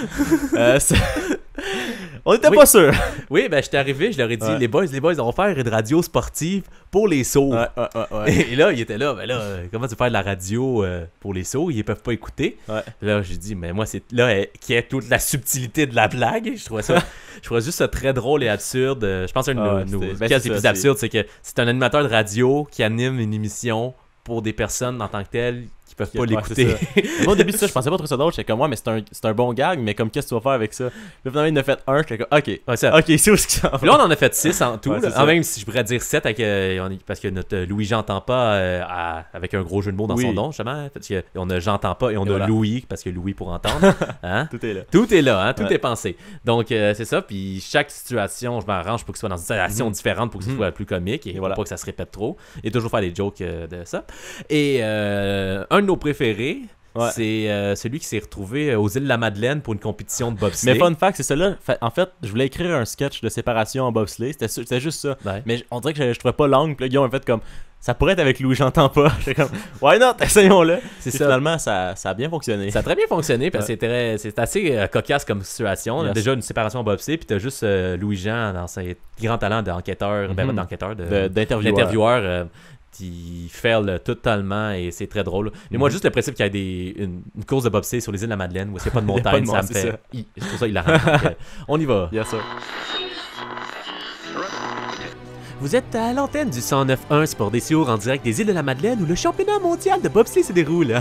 on était pas sûrs. Oui, ben j'étais arrivé, je leur ai dit, les boys, on va faire une radio sportive pour les sourds. Et là, il était là, ben là, comment tu veux faire de la radio pour les sourds? Ils peuvent pas écouter. Là, j'ai dit, mais moi, c'est là qu'il y a toute la subtilité de la blague. Je trouvais juste ça très drôle et absurde. Je pense que nos cas les plus absurdes, c'est que c'est un animateur de radio qui anime une émission pour des personnes en tant que telles qui peuvent pas l'écouter. Moi, au début de ça, je pensais pas trop ça drôle. J'étais comme, ouais, mais c'est un bon gag, mais comme, qu'est-ce que tu vas faire avec ça? Là, finalement, il en a fait un. J'étais comme, ok, c'est où ce qu'il s'en va? Là, on en a fait 6 en tout. Même si je pourrais dire 7, parce que notre Louis J'entends pas avec un gros jeu de mots dans son nom, justement. Parce qu'on a J'entends pas et on a Louis, parce que Louis pour entendre. Hein? Tout est là. Tout est là, hein? Tout est pensé. Donc, c'est ça. Puis chaque situation, je m'arrange pour que ce soit dans une situation différente pour que ce soit plus comique et pas que ça se répète trop. Et toujours faire des jokes de ça. Et un de nos préférés, c'est celui qui s'est retrouvé aux îles de la Madeleine pour une compétition de bobsleigh. Mais fun fact, c'est ça là. En fait, je voulais écrire un sketch de séparation en bobsleigh. C'était juste ça. Mais on dirait que je trouvais pas l'angle. Puis là, Guillaume a fait comme, ça pourrait être avec Louis J'entends pas. J'étais comme, why not, essayons-le. C'est ça. Finalement, ça a bien fonctionné. Ça a très bien fonctionné parce que c'est assez cocasse comme situation. Yes. Déjà une séparation en bobsleigh, puis t'as juste Louis Jean dans ses grands talents d'intervieweur, d'intervieweur. Qui fail totalement et c'est très drôle. Mais moi, juste le principe qu'il y ait une course de bobsleigh sur les îles de la Madeleine où il n'y a pas de montagne, ça me fait. Je trouve ça hilarant. On y va. Yes, sir. Vous êtes à l'antenne du 109.1 Sport des Siours en direct des îles de la Madeleine où le championnat mondial de bobsleigh se déroule.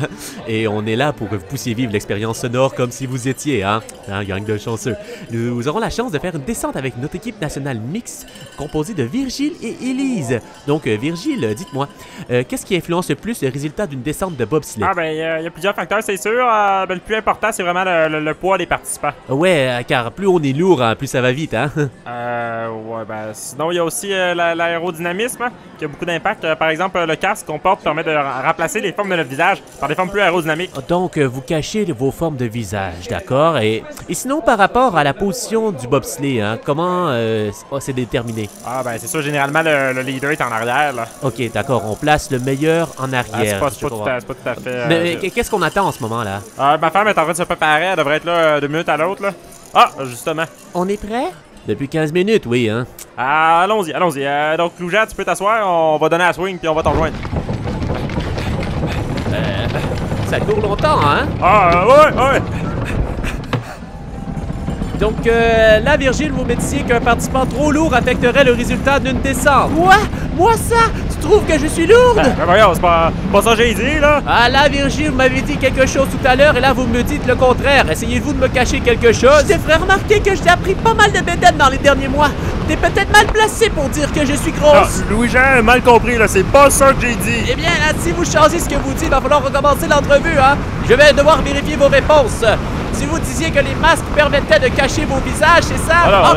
Et on est là pour que vous puissiez vivre l'expérience sonore comme si vous étiez, gang de chanceux. Nous aurons la chance de faire une descente avec notre équipe nationale mixte composée de Virgile et Élise. Donc Virgile, dites-moi, qu'est-ce qui influence le plus le résultat d'une descente de bobsleigh? Il y a plusieurs facteurs, c'est sûr. Le plus important, c'est vraiment le poids des participants. Ouais, car plus on est lourd, plus ça va vite, sinon, il y a aussi l'aérodynamisme qui a beaucoup d'impact. Par exemple, le casque qu'on porte permet de remplacer les formes de notre visage par des formes plus aérodynamiques. Donc, vous cachez vos formes de visage, d'accord? Et sinon, par rapport à la position du bobsleigh, comment c'est déterminé? C'est sûr, généralement, le leader est en arrière, là. Ok, d'accord, on place le meilleur en arrière. C'est pas tout à fait... Mais qu'est-ce qu'on attend en ce moment-là? Ma femme est en train de se préparer, elle devrait être là de minutes à l'autre, là. Ah, justement. On est prêt? Depuis 15 minutes, oui, hein. Allons-y. Donc, Louja, tu peux t'asseoir, on va donner la swing, puis on va t'en rejoindre. Ça court longtemps, hein? Ouais. Donc, là, Virgile, vous me disiez qu'un participant trop lourd affecterait le résultat d'une descente. Quoi? Moi, ça? Tu trouves que je suis lourde? Voyons, c'est pas ça que j'ai dit, là. Ah, là, Virgile, vous m'avez dit quelque chose tout à l'heure, et là, vous me dites le contraire. Essayez-vous de me cacher quelque chose? Je te ferai remarquer que j'ai appris pas mal de bédaines dans les derniers mois. T'es peut-être mal placé pour dire que je suis grosse. Louis-Jean, mal compris, là. C'est pas ça que j'ai dit. Eh bien, là, si vous changez ce que vous dites, il va falloir recommencer l'entrevue, hein. Je vais devoir vérifier vos réponses. Si vous disiez que les masques permettaient de cacher vos visages, c'est ça?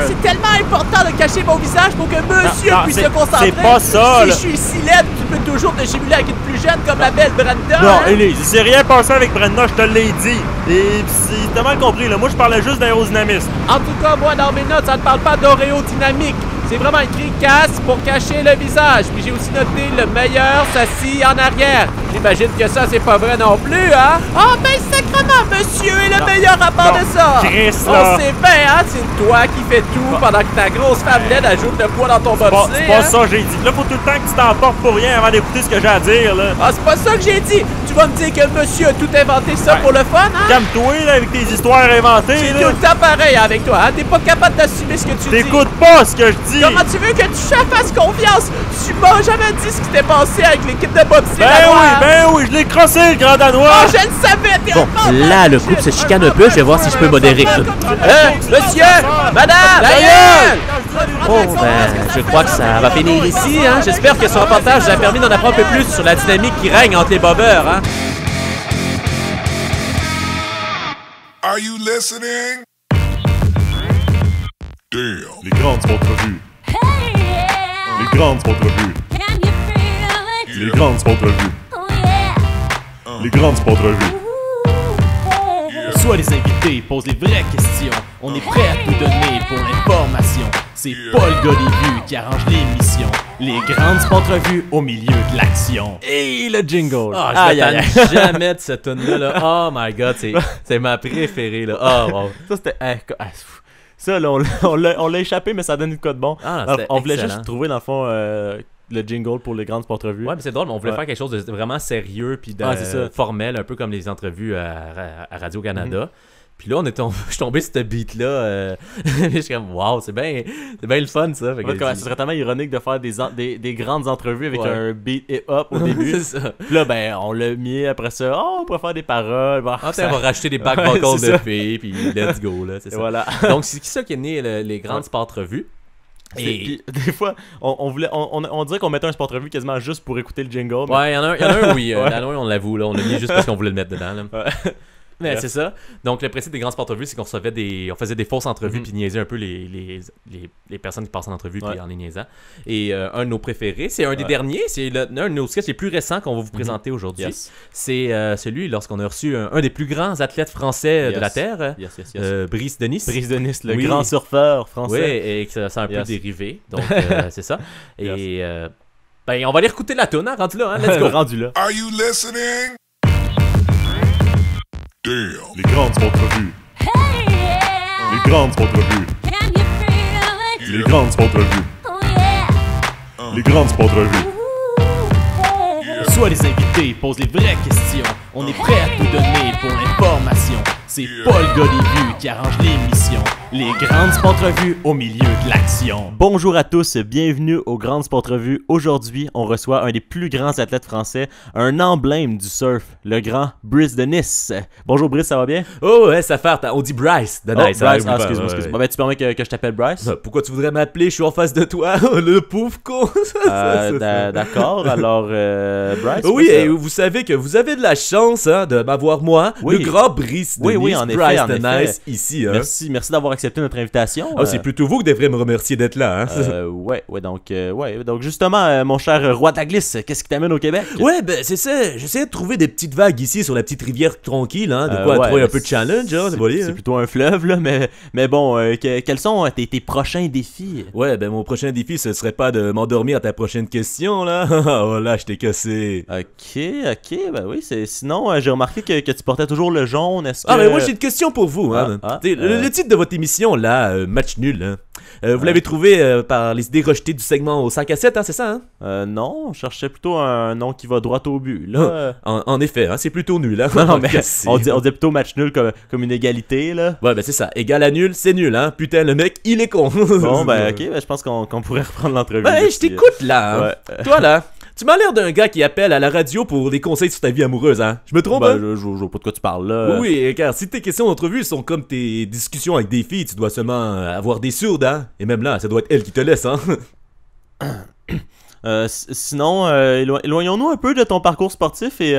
C'est tellement important de cacher vos visages pour que monsieur puisse se concentrer. C'est pas ça, Si je suis si laide, tu peux toujours te jumeler avec une plus jeune comme la belle Brenda. Non, Élise, il s'est rien passé avec Brenda, je te l'ai dit. Et pis t'as mal compris, là. Moi, je parlais juste d'aérodynamisme. En tout cas, moi, dans mes notes, ça ne parle pas d'aérodynamique. C'est vraiment écrit casse pour cacher le visage. Puis j'ai aussi noté le meilleur s'assit en arrière. J'imagine que ça, c'est pas vrai non plus, hein? Oh, ben sacrement, monsieur est le meilleur à part de ça! Chris, là. On sait bien, hein? C'est toi qui fais tout pendant que ta grosse femme laide ajoute le poids dans ton bobsleigh. C'est pas ça que j'ai dit. Là, faut tout le temps que tu t'emportes pour rien avant d'écouter ce que j'ai à dire, là. Ah, c'est pas ça que j'ai dit! Tu vas me dire que monsieur a tout inventé ça pour le fun, hein? Calme-toi, là, avec tes histoires inventées, C'est là. tout le temps pareil avec toi, hein? T'es pas capable d'assumer ce que tu dis. T'écoutes pas ce que je dis. Comment tu veux que tu fasses confiance? Tu m'as jamais dit ce qui t'était passé avec l'équipe de bobsleigh. Ben oui, je l'ai crossé, le grand danois. Oh, je le savais, t'es Bon, là, le couple se chicane un peu, je vais voir si je peux modérer ça. Monsieur! Madame! D'ailleurs! Bon, ben, je crois que ça va finir ici, hein. J'espère que ce reportage vous a permis d'en apprendre un peu plus sur la dynamique qui règne entre les bobeurs, hein. Are you listening? Damn. Les grandes entrevues. Les grandes entrevues. Les grandes entrevues. Les grandes entrevues. Soit les invités posent les vraies questions. On est prêt à tout donner pour l'information. C'est Paul Godévu qui arrange l'émission. Les grandes entrevues au milieu de l'action. Et le jingle. Oh, je m'attends jamais de cette tune là. Oh my god, c'est ma préférée, là. Oh, wow. Ça, c'était... ça, là, on l'a échappé, mais ça donne une code bon. Ah, on voulait excellent. juste trouver, dans le fond, le jingle pour les grandes entrevues. Ouais, mais c'est drôle, mais on voulait faire quelque chose de vraiment sérieux puis de formel, un peu comme les entrevues à Radio-Canada. Puis là, je suis tombé sur ce beat-là. Je suis comme, wow, c'est bien le fun, ça. Fait que ce serait tellement ironique de faire des grandes entrevues avec un beat hip-hop au début. C'est ça. Puis là, ben, on l'a mis après ça. Oh, on pourrait faire des paroles. Bon, on va racheter des back vocals de filles, puis let's go, là. C'est ça. Voilà. Donc, c'est ça qui est né, les grandes sport-revues. Et puis, des fois, on dirait qu'on mettait un sport revue quasiment juste pour écouter le jingle. Ouais, il y en a un, oui. Ouais. Là, on l'avoue, là. On l'a mis juste parce qu'on voulait le mettre dedans, là. Ouais. Mais c'est ça. Donc, le principe des grandes sport-revues, c'est qu'on faisait des fausses entrevues puis niaisait un peu les personnes qui passent en entrevue puis en les niaisant. Et un de nos préférés, c'est un des derniers, c'est un de nos sketchs les plus récents qu'on va vous présenter aujourd'hui. Yes. C'est celui lorsqu'on a reçu un des plus grands athlètes français de la Terre, Brice Denis. Brice Denis, le grand surfeur français. Oui, et que ça a un peu dérivé. Donc, c'est ça. Et ben, on va aller écouter la toune, hein, rendu là. Hein, let's go. Rendu là. Are you listening? Damn. Les grandes entrevues. Les grandes entrevues. Les grandes entrevues. Les grandes entrevues. Soit les invités posent les vraies questions. On est prêt à tout donner pour l'information. C'est Paul Godévu qui arrange l'émission. Les grandes entrevues au milieu de l'action. Bonjour à tous, bienvenue aux Grandes Sportrevues. Aujourd'hui, on reçoit un des plus grands athlètes français, un emblème du surf, le grand Brice Denis. Bonjour Brice, ça va bien? Oh ouais, ça fait. On dit Bryce de Nice. Bryce, excuse-moi. Ben, tu permets que je t'appelle Bryce? Pourquoi tu voudrais m'appeler? Je suis en face de toi, le pauvre con. D'accord, alors Bryce? Oui, et vous savez que vous avez de la chance de m'avoir moi, le grand Brice Denis. Oui, en Bryce effet, de Nice, ici. Hein. Merci d'avoir accepté notre invitation. C'est plutôt vous qui devrez me remercier d'être là. Hein. Donc justement, mon cher roi de la glisse, qu'est-ce qui t'amène au Québec? Ouais, ben c'est ça. J'essaie de trouver des petites vagues ici sur la petite rivière tranquille, hein, de quoi trouver un peu de challenge. Hein, c'est plutôt un fleuve, là, mais bon, quels sont tes prochains défis? Ouais, ben mon prochain défi, ce serait pas de m'endormir à ta prochaine question, là. Oh là, je t'ai cassé. Ok, ben oui, sinon, j'ai remarqué que tu portais toujours le jaune, est-ce que... Ah, mais moi j'ai une question pour vous, hein. Le titre de votre émission, là, Match Nul, hein. Vous l'avez trouvé par les idées rejetées du segment au 5 à 7, hein, c'est ça, hein? Non, je cherchais plutôt un nom qui va droit au but, là. En effet, hein, c'est plutôt nul, hein. Non, mais on dit plutôt match nul comme une égalité, là. Ouais, ben c'est ça, égal à nul, c'est nul, hein. Putain, le mec, il est con. Bon, ben ok, je pense qu'on pourrait reprendre l'entrevue. Ben, je t'écoute, là, hein. Ouais. Toi, là, tu m'as l'air d'un gars qui appelle à la radio pour des conseils sur ta vie amoureuse, hein? Je me trompe, ben, hein? Je vois pas de quoi tu parles, là. Oui, car si tes questions d'entrevue sont comme tes discussions avec des filles, tu dois seulement avoir des sourdes, hein? Et même là, ça doit être elle qui te laisse, hein? Sinon, éloignons-nous un peu de ton parcours sportif et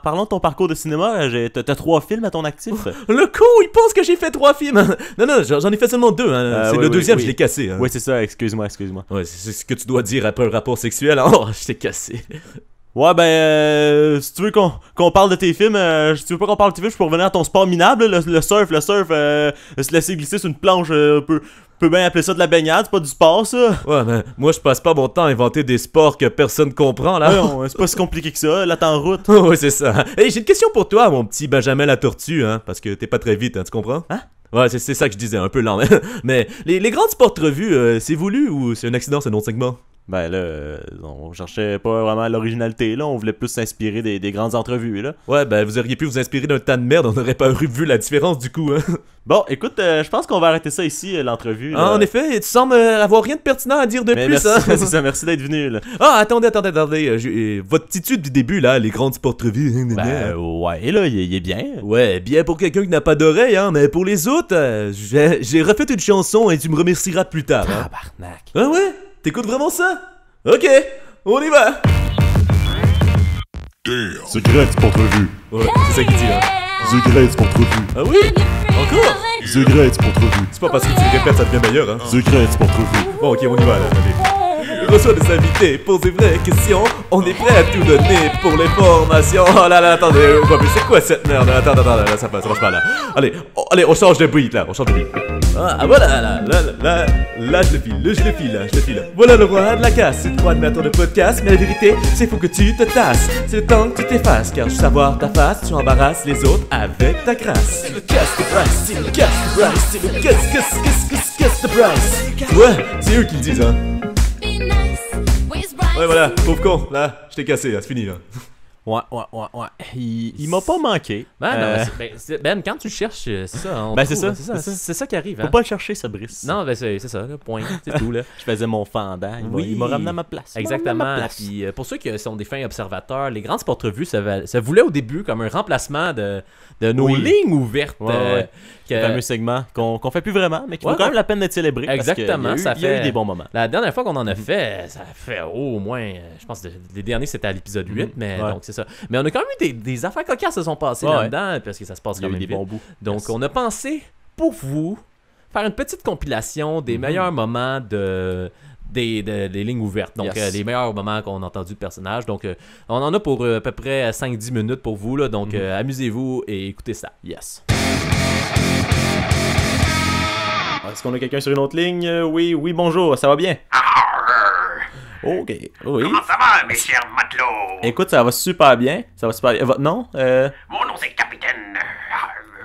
parlons de ton parcours de cinéma. T'as 3 films à ton actif. Le con, il pense que j'ai fait 3 films. Non, j'en ai fait seulement 2. Hein. C'est le deuxième, je l'ai cassé. Hein. Oui, c'est ça, excuse-moi. Ouais, c'est ce que tu dois dire après un rapport sexuel. Oh, je t'ai cassé. Ouais, ben, si tu veux qu'on parle de tes films, si tu veux pas qu'on parle de tes films, je peux revenir à ton sport minable, le surf, se laisser glisser sur une planche un peu peux bien appeler ça de la baignade, c'est pas du sport, ça. Ouais, mais moi, je passe pas mon temps à inventer des sports que personne comprend, là. Non, c'est pas si compliqué que ça, là, t'es en route. Ouais, c'est ça. Hey, j'ai une question pour toi, mon petit Benjamin la tortue, hein, parce que t'es pas très vite, hein, tu comprends? Hein? Ouais, c'est ça que je disais, un peu lent. Mais les grandes sports revues, c'est voulu ou c'est un accident, c'est un autre segment? Ben là, on cherchait pas vraiment l'originalité, là, on voulait plus s'inspirer des grandes entrevues, là. Ouais, ben vous auriez pu vous inspirer d'un tas de merde, on n'aurait pas vu la différence du coup, hein. Bon, écoute, je pense qu'on va arrêter ça ici, l'entrevue. Ah, en effet, tu sembles avoir rien de pertinent à dire de mais plus, merci, hein. c'est ça, merci d'être venu, là. Ah, attendez, votre attitude du début, là, les grandes sports revues. Ben, ouais, là, il est bien. Ouais, bien pour quelqu'un qui n'a pas d'oreille, hein, mais pour les autres, j'ai refait une chanson et tu me remercieras plus tard, hein. Tabarnak. Ah ouais? T'écoutes vraiment ça? Ok, on y va! Secret Sport Revue. Ouais, c'est ça qu'il dit, hein. Secret Sport Revue. Ah oui? Encore? Secret Sport Revue. C'est pas parce que tu le répètes, ça devient meilleur, hein. Secret Sport Revue. Bon, ok, on y va, là, allez. Reçois des invités, pose des vraies questions. On est prêt à tout donner pour les formations. Oh là là, attendez, mais c'est quoi cette merde? Attends, là, ça marche pas, là. Allez, on change de beat, là, Ah, voilà, là, je le file. Voilà le roi de la casse, c'est le roi de podcast, mais la vérité, c'est faut que tu te tasses. C'est le temps que tu t'effaces, car je veux savoir ta face, tu embarrasses les autres avec ta crasse. C'est le casse de Bryce, c'est le casse de Bryce, c'est le casse de Bryce. Ouais, c'est eux qui le disent, hein. Ouais, voilà, pauvre con, là, je t'ai cassé, là, c'est fini, là. Ouais. Il m'a pas manqué. Ben, quand tu le cherches, c'est ça. C'est ça qui arrive. Faut pas le chercher, ça Brice. Non, ben c'est ça, là, point. C'est tout, là. Je faisais mon fendant. Il m'a ramené à ma place. Exactement. Puis pour ceux qui sont des fins observateurs, les grandes sports revues, ça voulait au début comme un remplacement de nos lignes ouvertes. Le fameux segment qu'on fait plus vraiment, mais qui vaut quand même la peine d'être célébré. Exactement. Il y a eu des bons moments. La dernière fois qu'on en a fait, ça fait au moins, je pense, les derniers c'était à l'épisode 8, mais donc c'est ça. Mais on a quand même eu des affaires cocasses se sont passées là-dedans, parce que ça se passe quand même vite. Bons bouts. Donc on a pensé, pour vous, faire une petite compilation des meilleurs moments des lignes ouvertes. Donc, les meilleurs moments qu'on a entendu de personnages. Donc, on en a pour à peu près 5-10 minutes pour vous. Là, donc, amusez-vous et écoutez ça. Yes. Est-ce qu'on a quelqu'un sur une autre ligne? Oui, bonjour, ça va bien? Ok, oui. Comment ça va, mes chers matelots? Écoute, ça va super bien. Votre nom? Mon nom, c'est Capitaine.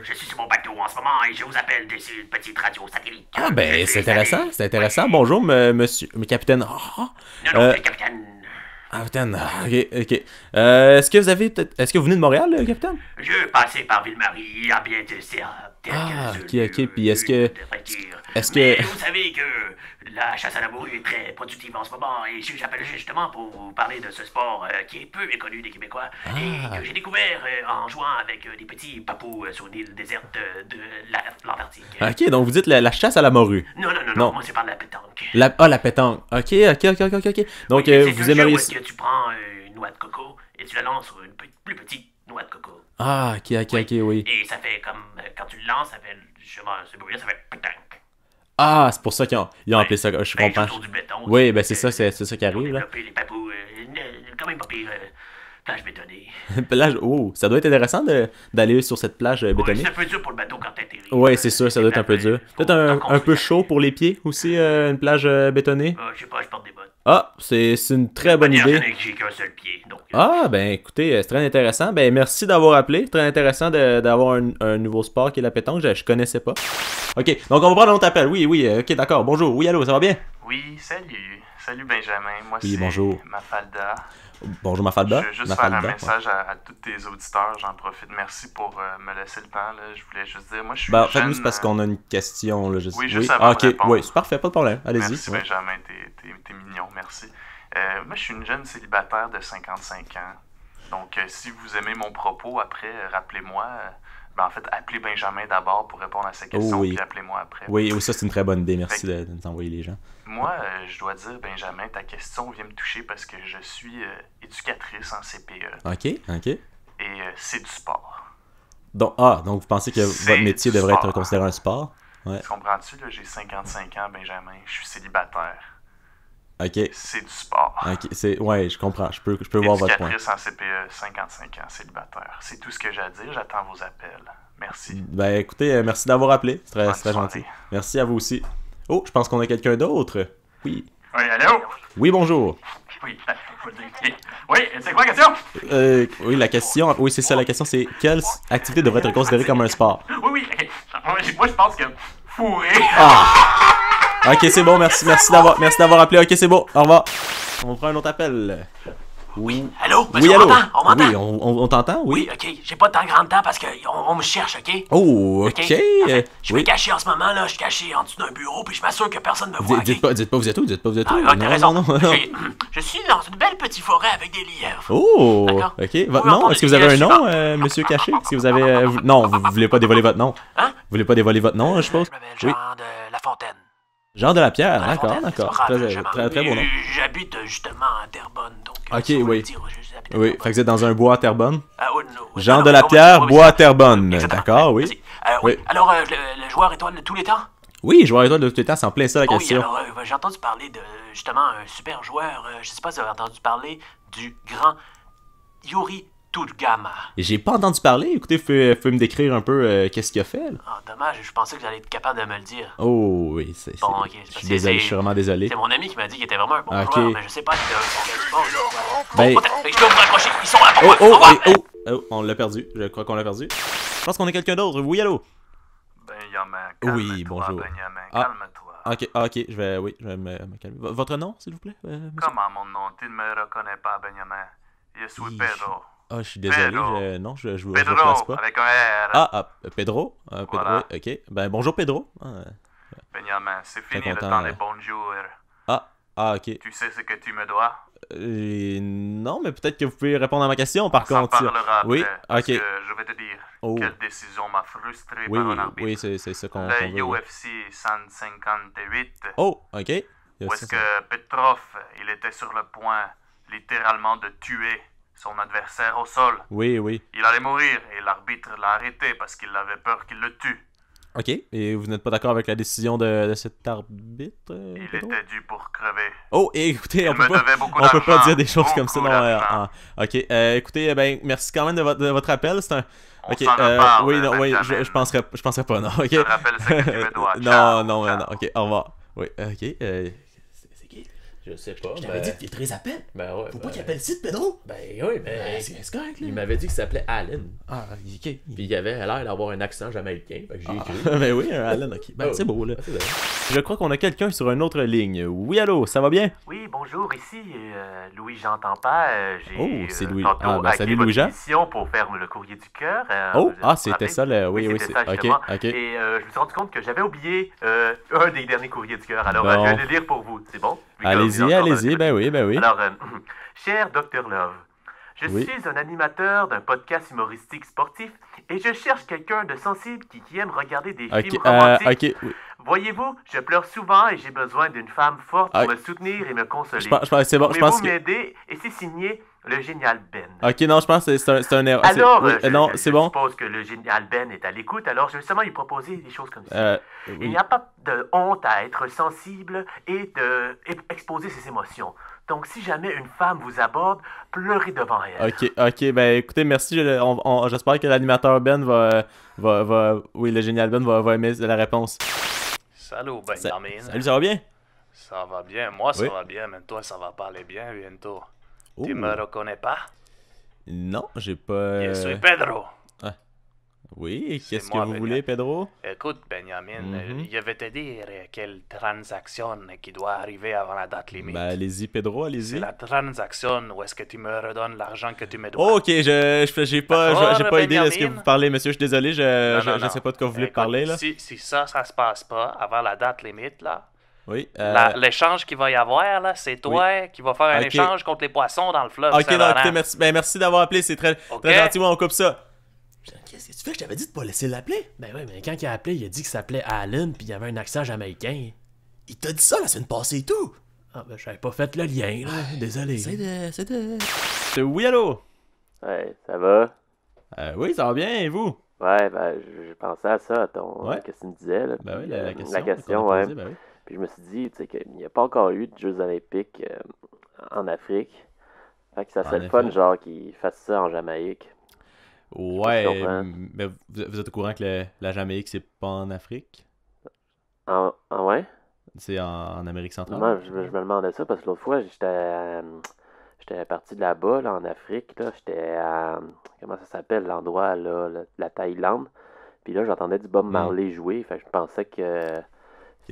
Je suis sur mon bateau en ce moment et je vous appelle dessus une petite radio satellite. Ah, ben, c'est intéressant. Bonjour, monsieur. Capitaine. Non, c'est Capitaine. Capitaine, ok. Est-ce que vous venez de Montréal, capitaine? Je passais par Ville-Marie, à bien ok. Puis est-ce que... Mais vous savez que la chasse à la morue est très productive en ce moment et j'appelle justement pour vous parler de ce sport qui est peu méconnu des Québécois et que j'ai découvert en jouant avec des petits papous sur une île déserte de l'Antarctique. Ok, donc vous dites la chasse à la morue. Non, moi c'est par la pétanque. La pétanque. Ok. Donc vous aimeriez... Est-ce que tu prends une noix de coco et tu la lances sur une plus petite noix de coco. Ah, ok, oui. Et ça fait comme, quand tu le lances, ça fait justement ce bruit-là, ça fait pétanque. Ah, c'est pour ça qu'ils ont appelé ça, je comprends. Du béton, oui, ben c'est ça qui arrive, là. Les papous, quand même pas pire, plage bétonnée. Ça doit être intéressant d'aller sur cette plage bétonnée. C'est un peu dur pour le bateau quand t'es terrible. Oui, c'est sûr, ça doit être un peu dur. Peut-être un peu chaud pour les pieds aussi, une plage bétonnée. Je sais pas, je porte des bottes. Ah, c'est une très bonne idée. J'ai qu'un seul pied, donc... Ah, ben écoutez, c'est très intéressant. Ben merci d'avoir appelé. Très intéressant d'avoir un nouveau sport qui est la pétanque. Je connaissais pas. Ok, donc on va prendre un autre appel. Oui, ok, d'accord. Bonjour. Oui, allô, ça va bien? Oui, salut. Salut Benjamin. Moi, oui, c'est bonjour. Mafalda. Bonjour Mafalda. Je veux juste faire un message à tous tes auditeurs. J'en profite. Merci pour me laisser le temps. Là. Je voulais juste dire, moi, je suis jeune... faites-nous, c'est parce qu'on a une question. Là, oui, juste avant de répondre. Oui, c'est parfait, pas de problème. Allez-y. Merci Benjamin, t'es mignon. Merci. Moi, je suis une jeune célibataire de 55 ans. Donc, si vous aimez mon propos, après, rappelez-moi. En fait, appelez Benjamin d'abord pour répondre à ces questions, puis appelez-moi après. Oui, ça, c'est une très bonne idée. Merci de nous envoyer les gens. Moi, je dois dire, Benjamin, ta question vient me toucher parce que je suis éducatrice en CPE. OK. Et c'est du sport. Donc vous pensez que votre métier devrait être considéré un sport? Ouais. Comprends-tu, là, j'ai 55 ans, Benjamin. Je suis célibataire. OK. C'est du sport. OK, je comprends. Je peux voir votre point. Éducatrice en CPE, 55 ans, célibataire. C'est tout ce que j'ai à dire. J'attends vos appels. Merci. Ben, écoutez, merci d'avoir appelé. C'est très gentil. Merci à vous aussi. Oh, je pense qu'on a quelqu'un d'autre. Oui. Oui, allô? Oui, bonjour. Oui, oui, c'est quoi la question? Oui, la question... Oui, c'est ça, la question, c'est quelle activité devrait être considérée comme un sport? Oui, ok. Moi, je pense que fourrer... Ok, c'est bon, merci d'avoir appelé. Ok, c'est bon, au revoir. On prend un autre appel. Oui. Allô? Oui, allô? On m'entend? Oui, on t'entend, oui? Oui, ok. J'ai pas tant grand temps parce qu'on me cherche, ok? Oh, ok. Je suis Oui. caché en ce moment, là. Je suis caché en dessous d'un bureau, puis je m'assure que personne me voit. Dites pas vous êtes où, T'as raison. Non. Je suis dans une belle petite forêt avec des lièvres. Oh, D'accord. ok. Votre nom, est-ce que vous avez un nom, monsieur Caché? Est-ce que vous avez... Non, vous voulez pas dévoiler votre nom? Hein? Vous voulez pas dévoiler votre nom, je suppose? Je m'appelle Jean de La Fontaine. Jean de la Pierre, La d'accord, Fontaine, d'accord. c'est pas grave, Très beau nom. J'habite justement à Terrebonne, donc... Ok, oui. Oui, fait que vous êtes dans un bois à Terrebonne? Jean non, de la non, Pierre, oui, bois à Terrebonne. D'accord, oui. Oui. Alors, le joueur étoile de tous les temps? Oui, joueur étoile de tous les temps, c'est en plein ça la Oui, question. alors, j'ai entendu parler de, justement, un super joueur. Je sais pas si vous avez entendu parler du grand Yuri Turgama. Et j'ai pas entendu parler, écoutez, vous pouvez me décrire un peu qu'est-ce qu'il a fait, là? Ah, dommage, je pensais que vous alliez être capable de me le dire. Oh, oui, c'est... Bon, ok. Je suis désolé, je suis vraiment désolé. C'est mon ami qui m'a dit qu'il était vraiment un bon Ok. joueur, mais je sais pas si Ben- je peux vous raccrocher, ils sont là. Oh, on l'a perdu, je crois qu'on l'a perdu. Je pense qu'on a quelqu'un d'autre, oui, allô? Benjamin, Oui, bonjour. Benjamin, calme-toi. Ok, je vais me calmer. Votre nom, s'il vous plaît, monsieur? Comment mon nom? Tu ne me reconnais pas, Benjamin. Je suis Pedro. Ah, je suis désolé, Pedro. non, je vous Pedro, place pas. avec un R. Pedro? Pedro, Voilà. ok. Ben, bonjour Pedro. Benjamin, c'est Très fini le content, temps des bonjours. Ok. Tu sais ce que tu me dois? Non, mais peut-être que vous pouvez répondre à ma question, par On s'en contre. parlera Oui, après, parce ok. que je vais te dire quelle décision m'a frustré Oui, par un arbitre. oui, c'est ça qu'on Le veut. Oui. UFC 158. Oh, ok. Où est-ce que Petrov, il était sur le point, littéralement, de tuer son adversaire au sol. Oui, oui. Il allait mourir et l'arbitre l'a arrêté parce qu'il avait peur qu'il le tue. Ok, et vous n'êtes pas d'accord avec la décision de cet arbitre? Il Pedro? était dû pour crever. Oh, et écoutez, Il on me peut devait beaucoup pas d'argent, dire des choses comme ça. beaucoup Non, d'argent. ok, écoutez, ben, merci quand même de votre appel. C'est un... Ok, s'en reparle, oui, non, oui, Benjamin. je penserais pas, non, ok. Je te rappelle ce que tu me dois. Non, Ciao, non, ciao. non, ok, au revoir. Oui, ok, C'est qui? Je sais pas. Je t'avais dit qu'il très appelle. Ben ouais. Faut pas qu'il appelle site, Pedro. Ben oui, mais. C'est correct, là. Il m'avait dit qu'il s'appelait Allen. Ah, ok. Puis il avait l'air d'avoir un accent jamaïcain. Fait que j'ai écrit. Ben oui, un Allen, ok. Ben, Oh. c'est beau, là. Ah, c'est vrai. Je crois qu'on a quelqu'un sur une autre ligne. Oui, allô, ça va bien? Oui, bonjour, ici Louis-Jean Tampin. J'ai Oh, c'est Louis. tantôt Ah, ben, hacké salut, votre Louis-Jean. émission pour faire le courrier du cœur. Oh, vous vous c'était rappelez? ça, le... oui, c'était ça, ok, justement. ok. Et je me suis rendu compte que j'avais oublié un des derniers courriers du cœur. Alors, Bon. je vais le lire pour vous, c'est bon? Allez-y, ben oui, ben oui. Alors, cher Dr Love, je Oui. suis un animateur d'un podcast humoristique sportif et je cherche quelqu'un de sensible qui aime regarder des films romantiques. Ok, oui. Voyez-vous, je pleure souvent et j'ai besoin d'une femme forte pour Ah. me soutenir et me consoler. Je pense- c'est bon, je pense Pouvez-vous que- m'aider? Et c'est signé le génial Ben. Ok, non, je pense que c'est un erreur. Alors, Oui, non, je c'est bon. suppose que le génial Ben est à l'écoute, alors je vais seulement lui proposer des choses comme ça. Il Oui. n'y a pas de honte à être sensible et exposer ses émotions. Donc, si jamais une femme vous aborde, pleurez devant elle. Ok, ben écoutez, merci. J'espère que l'animateur Ben oui, le génial Ben va aimer la réponse. Salut, Benjamin. Salut, ça va bien? Ça va bien, moi ça Oui. va bien, mais toi ça va pas aller bien bientôt. Oh. Tu me reconnais pas? Non, j'ai pas... Je suis Pedro. Ah. Oui, C'est qu'est-ce que moi, vous Benjamin. voulez, Pedro? Écoute, Benjamin, Mhm. je vais te dire quelle transaction qui doit arriver avant la date limite. Ben allez-y, Pedro, C'est allez-y. la transaction où est-ce que tu me redonnes l'argent que tu me dois. Oh, ok, j'ai pas D'accord, idée de ce que Benjamin? vous parlez, monsieur. Je suis désolé, Non, je sais pas de quoi vous voulez Écoute, parler, là. Si ça se passe pas avant la date limite, là, Oui. l'échange qu'il va y avoir, là, c'est toi qui va faire un Ok. échange contre les poissons dans le fleuve. Ok, non, Saint-Laurent. écoutez, merci, merci d'avoir appelé, c'est très gentil, moi, on coupe ça. Qu'est-ce que tu fais? Je t'avais dit de pas laisser l'appeler. Ben oui, mais quand il a appelé, il a dit qu'il s'appelait Allen puis il avait un accent jamaïcain. Il t'a dit ça la semaine passée et tout. Ah ben j'avais pas fait le lien, là. Désolé. C'est de... Oui, allô? Ouais, ça va? Oui, ça va bien, et vous? Ouais, ben, je pensais à ça, à ton... Ouais. Qu'est-ce que tu me disais, là? Ben oui, Puis, la question La question, qu'on a ouais. posée, ben oui. Puis je me suis dit, tu sais, qu'il n'y a pas encore eu de Jeux olympiques en Afrique. Fait que ça serait En le fun, effet. genre, qu'ils fassent ça en Jamaïque. Ouais, Je comprends. mais vous êtes au courant que la Jamaïque, c'est pas en Afrique? Ah ouais? C'est en Amérique centrale. Moi, je me demandais ça parce que l'autre fois, j'étais parti de là-bas, là, en Afrique. Là, j'étais à. Comment ça s'appelle l'endroit, là, la Thaïlande. Puis là, j'entendais du Bob Marley jouer. Fait que je pensais que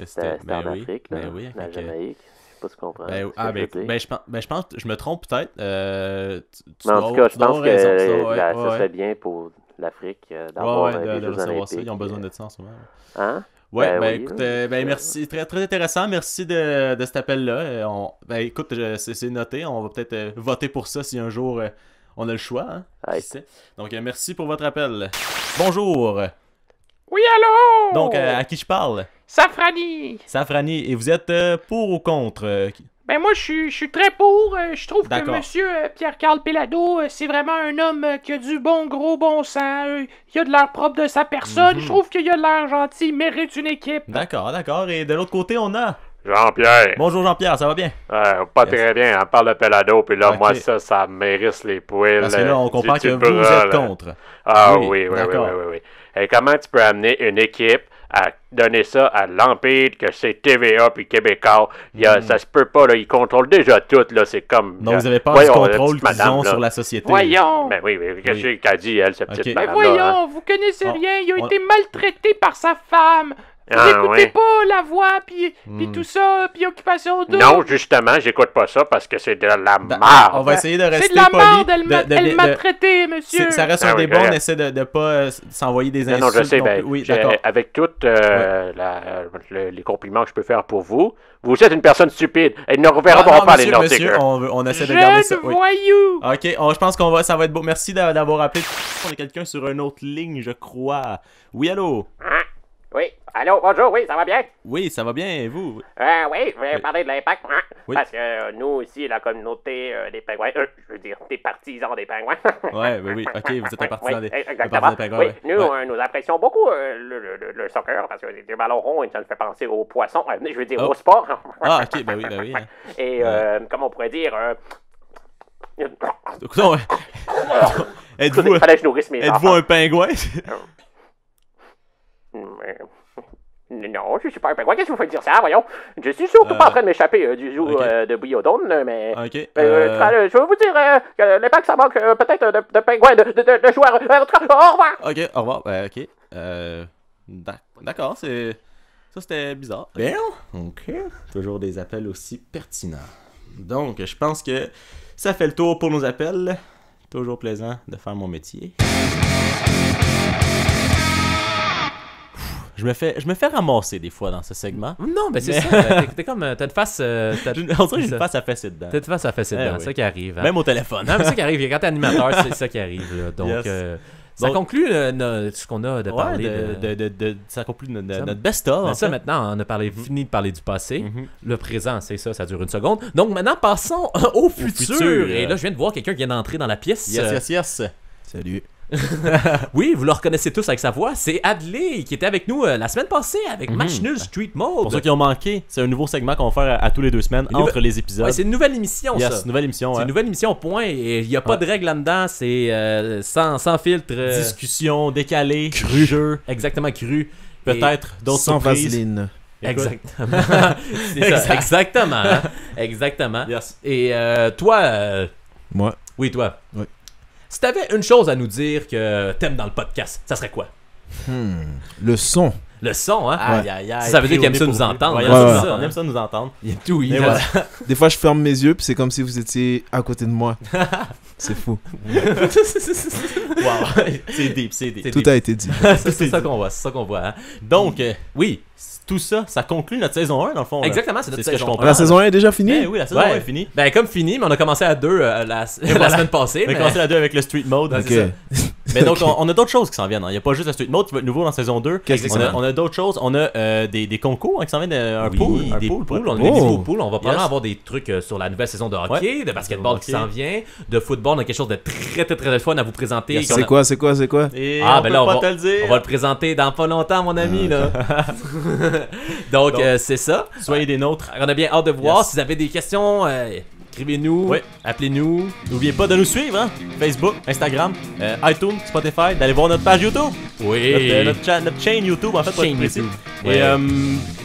c'était en Afrique, là, la Jamaïque. Je sais pas ce qu'on comprend. Je pense, je me trompe peut-être. Mais en tout cas, je pense que ça serait bien pour l'Afrique d'avoir des Jeux olympiques. Ça. Ils ont besoin de ça en ce moment. Hein? Ouais, écoute, merci, très très intéressant, merci de cet appel-là. Écoute, c'est noté, on va peut-être voter pour ça si un jour on a le choix. Hein? Donc, merci pour votre appel. Bonjour. Oui, allô? Donc, à qui je parle? Safrani. Safrani, et vous êtes pour ou contre? Ben moi, je suis très pour. Je trouve que monsieur Pierre-Carl Pelado, c'est vraiment un homme qui a du bon sens. Il a de l'air propre de sa personne. Je trouve qu'il a de l'air gentil. Il mérite une équipe. D'accord. Et de l'autre côté, on a... Jean-Pierre. Bonjour Jean-Pierre, ça va bien? Pas très bien, on parle de Pelado, puis là, moi, ça m'érisse les poils. Parce que là, on comprend que vous êtes contre. Ah oui. Et comment tu peux amener une équipe à donner ça à l'Empire, que c'est TVA puis Québécois? Ça se peut pas, là, ils contrôlent déjà tout, là, c'est comme... Non, vous n'avez pas du contrôle qu'ils ont sur la société. Voyons! Ben oui, qu'est-ce qu'elle dit, elle, cette petite madame-là? Mais voyons, vous connaissez rien, il a été maltraité par sa femme! Vous n'écoutez pas la voix, puis tout ça, puis Occupation Double? Non, justement, j'écoute pas ça parce que c'est de la merde. On va essayer de rester poli. C'est de la merde, elle m'a traité, monsieur. Ça reste un débat, on essaie de pas s'envoyer des insultes. Non, je sais, d'accord. Avec tous les compliments que je peux faire pour vous, vous êtes une personne stupide. Ils ne reverront pas les Nordiques. Monsieur, on essaie de garder ça. Voyou! Ok, je pense ça va être beau. Merci d'avoir appelé. On a quelqu'un sur une autre ligne, je crois. Oui, allô? Oui, allô, bonjour, oui, ça va bien? Oui, ça va bien, et vous? Oui, je vais parler de l'impact, oui. Parce que nous, ici, la communauté des pingouins, je veux dire, des partisans des pingouins. Oui, ok, vous êtes un partisan des pingouins. Oui, nous apprécions beaucoup le soccer, parce que des ballons ronds, ça nous fait penser aux poissons, je veux dire, au sport. Ok, ben oui. Hein. Et, comment on pourrait dire... Êtes-vous un pingouin? Non, je suis pas un pingouin. Qu'est-ce que vous faites dire ça, voyons? Je suis surtout pas en train de m'échapper du zoo de Biodome, mais... je veux vous dire que l'impact, ça manque peut-être de pingouins, de joueurs. Au revoir! Ok, au revoir. D'accord, ça c'était bizarre. Bien, ok. Toujours des appels aussi pertinents. Donc, je pense que ça fait le tour pour nos appels. Toujours plaisant de faire mon métier. Je me fais ramasser des fois dans ce segment. Non, ben c'est ça. T'es comme. T'as une face. On dirait que j'ai une face à fesser dedans. T'as une face à fesser dedans, c'est ça qui arrive. Hein. Même au téléphone. Non, mais c'est ça qui arrive. Quand t'es animateur, c'est ça qui arrive. Là. Donc, ça conclut ce qu'on a de parler. Ça conclut notre best-of. Ça, maintenant, on a fini de parler du passé. Le présent, c'est ça dure une seconde. Donc, maintenant, passons au futur. Et là, je viens de voir quelqu'un qui vient d'entrer dans la pièce. Yes. Salut. Oui, vous le reconnaissez tous avec sa voix, c'est Adley qui était avec nous la semaine passée avec Match Nul Street Mode. Pour ceux qui ont manqué, c'est un nouveau segment qu'on va faire à tous les 2 semaines entre les épisodes. Ouais, c'est une nouvelle émission, ça. C'est une nouvelle émission. C'est une nouvelle émission, point. Et il n'y a pas de règles là-dedans, c'est sans filtre. Discussion, décalée, jeu. Exactement, cru. Peut-être d'autres sans surprises. vaseline. Exactement. C'est ça, exactement. Hein? Exactement. Yes. Et toi. Moi. Oui, toi. Oui. Si t'avais une chose à nous dire que t'aimes dans le podcast, ça serait quoi? Le son. Le son, hein? Aïe. Ça veut dire qu'il aime ça nous entendre. On aime ça nous entendre. Il aime tout, oui. Voilà. Des fois, je ferme mes yeux, puis c'est comme si vous étiez à côté de moi. C'est fou. Wow. C'est deep. Tout a été dit. C'est ça qu'on voit, hein? Donc, oui, tout ça conclut notre saison 1, dans le fond. Là. C'est notre saison 1. La saison 1 est déjà finie? Oui, la saison 1 est finie. Ben, comme fini, mais on a commencé à 2 la semaine passée. On a commencé à 2 avec le Street Mode. Ok. Mais donc, on a d'autres choses qui s'en viennent. Il n'y a pas juste le Street Mode qui va être nouveau dans saison 2. On a d'autres choses. On a des concours qui s'en viennent. Un pool. On a des nouveaux pools. On va probablement avoir des trucs sur la nouvelle saison de hockey, de basketball qui s'en vient, de football. On a quelque chose de très, très, très fun à vous présenter. C'est quoi? Et ben là, on va te le dire. On va le présenter dans pas longtemps, mon ami. Là. Donc, c'est ça. Soyez des nôtres. On a bien hâte de voir. Si vous avez des questions, écrivez-nous, appelez-nous. N'oubliez pas de nous suivre, hein? Facebook, Instagram, iTunes, Spotify, d'aller voir notre page YouTube. Oui. Notre chaîne YouTube, en fait, pour être précis. Et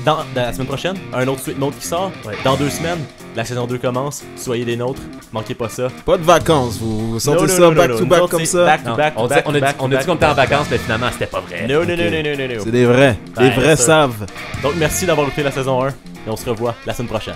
dans la semaine prochaine, un autre Sweet Note qui sort. Dans 2 semaines, la saison 2 commence. Soyez des nôtres. Manquez pas ça. Pas de vacances, vous sortez ça back-to-back comme ça. Back-to-back. On a dit qu'on était en vacances, mais finalement, c'était pas vrai. Non. C'est des vrais. Les vrais savent. Donc, merci d'avoir écouté la saison 1. Et on se revoit la semaine prochaine.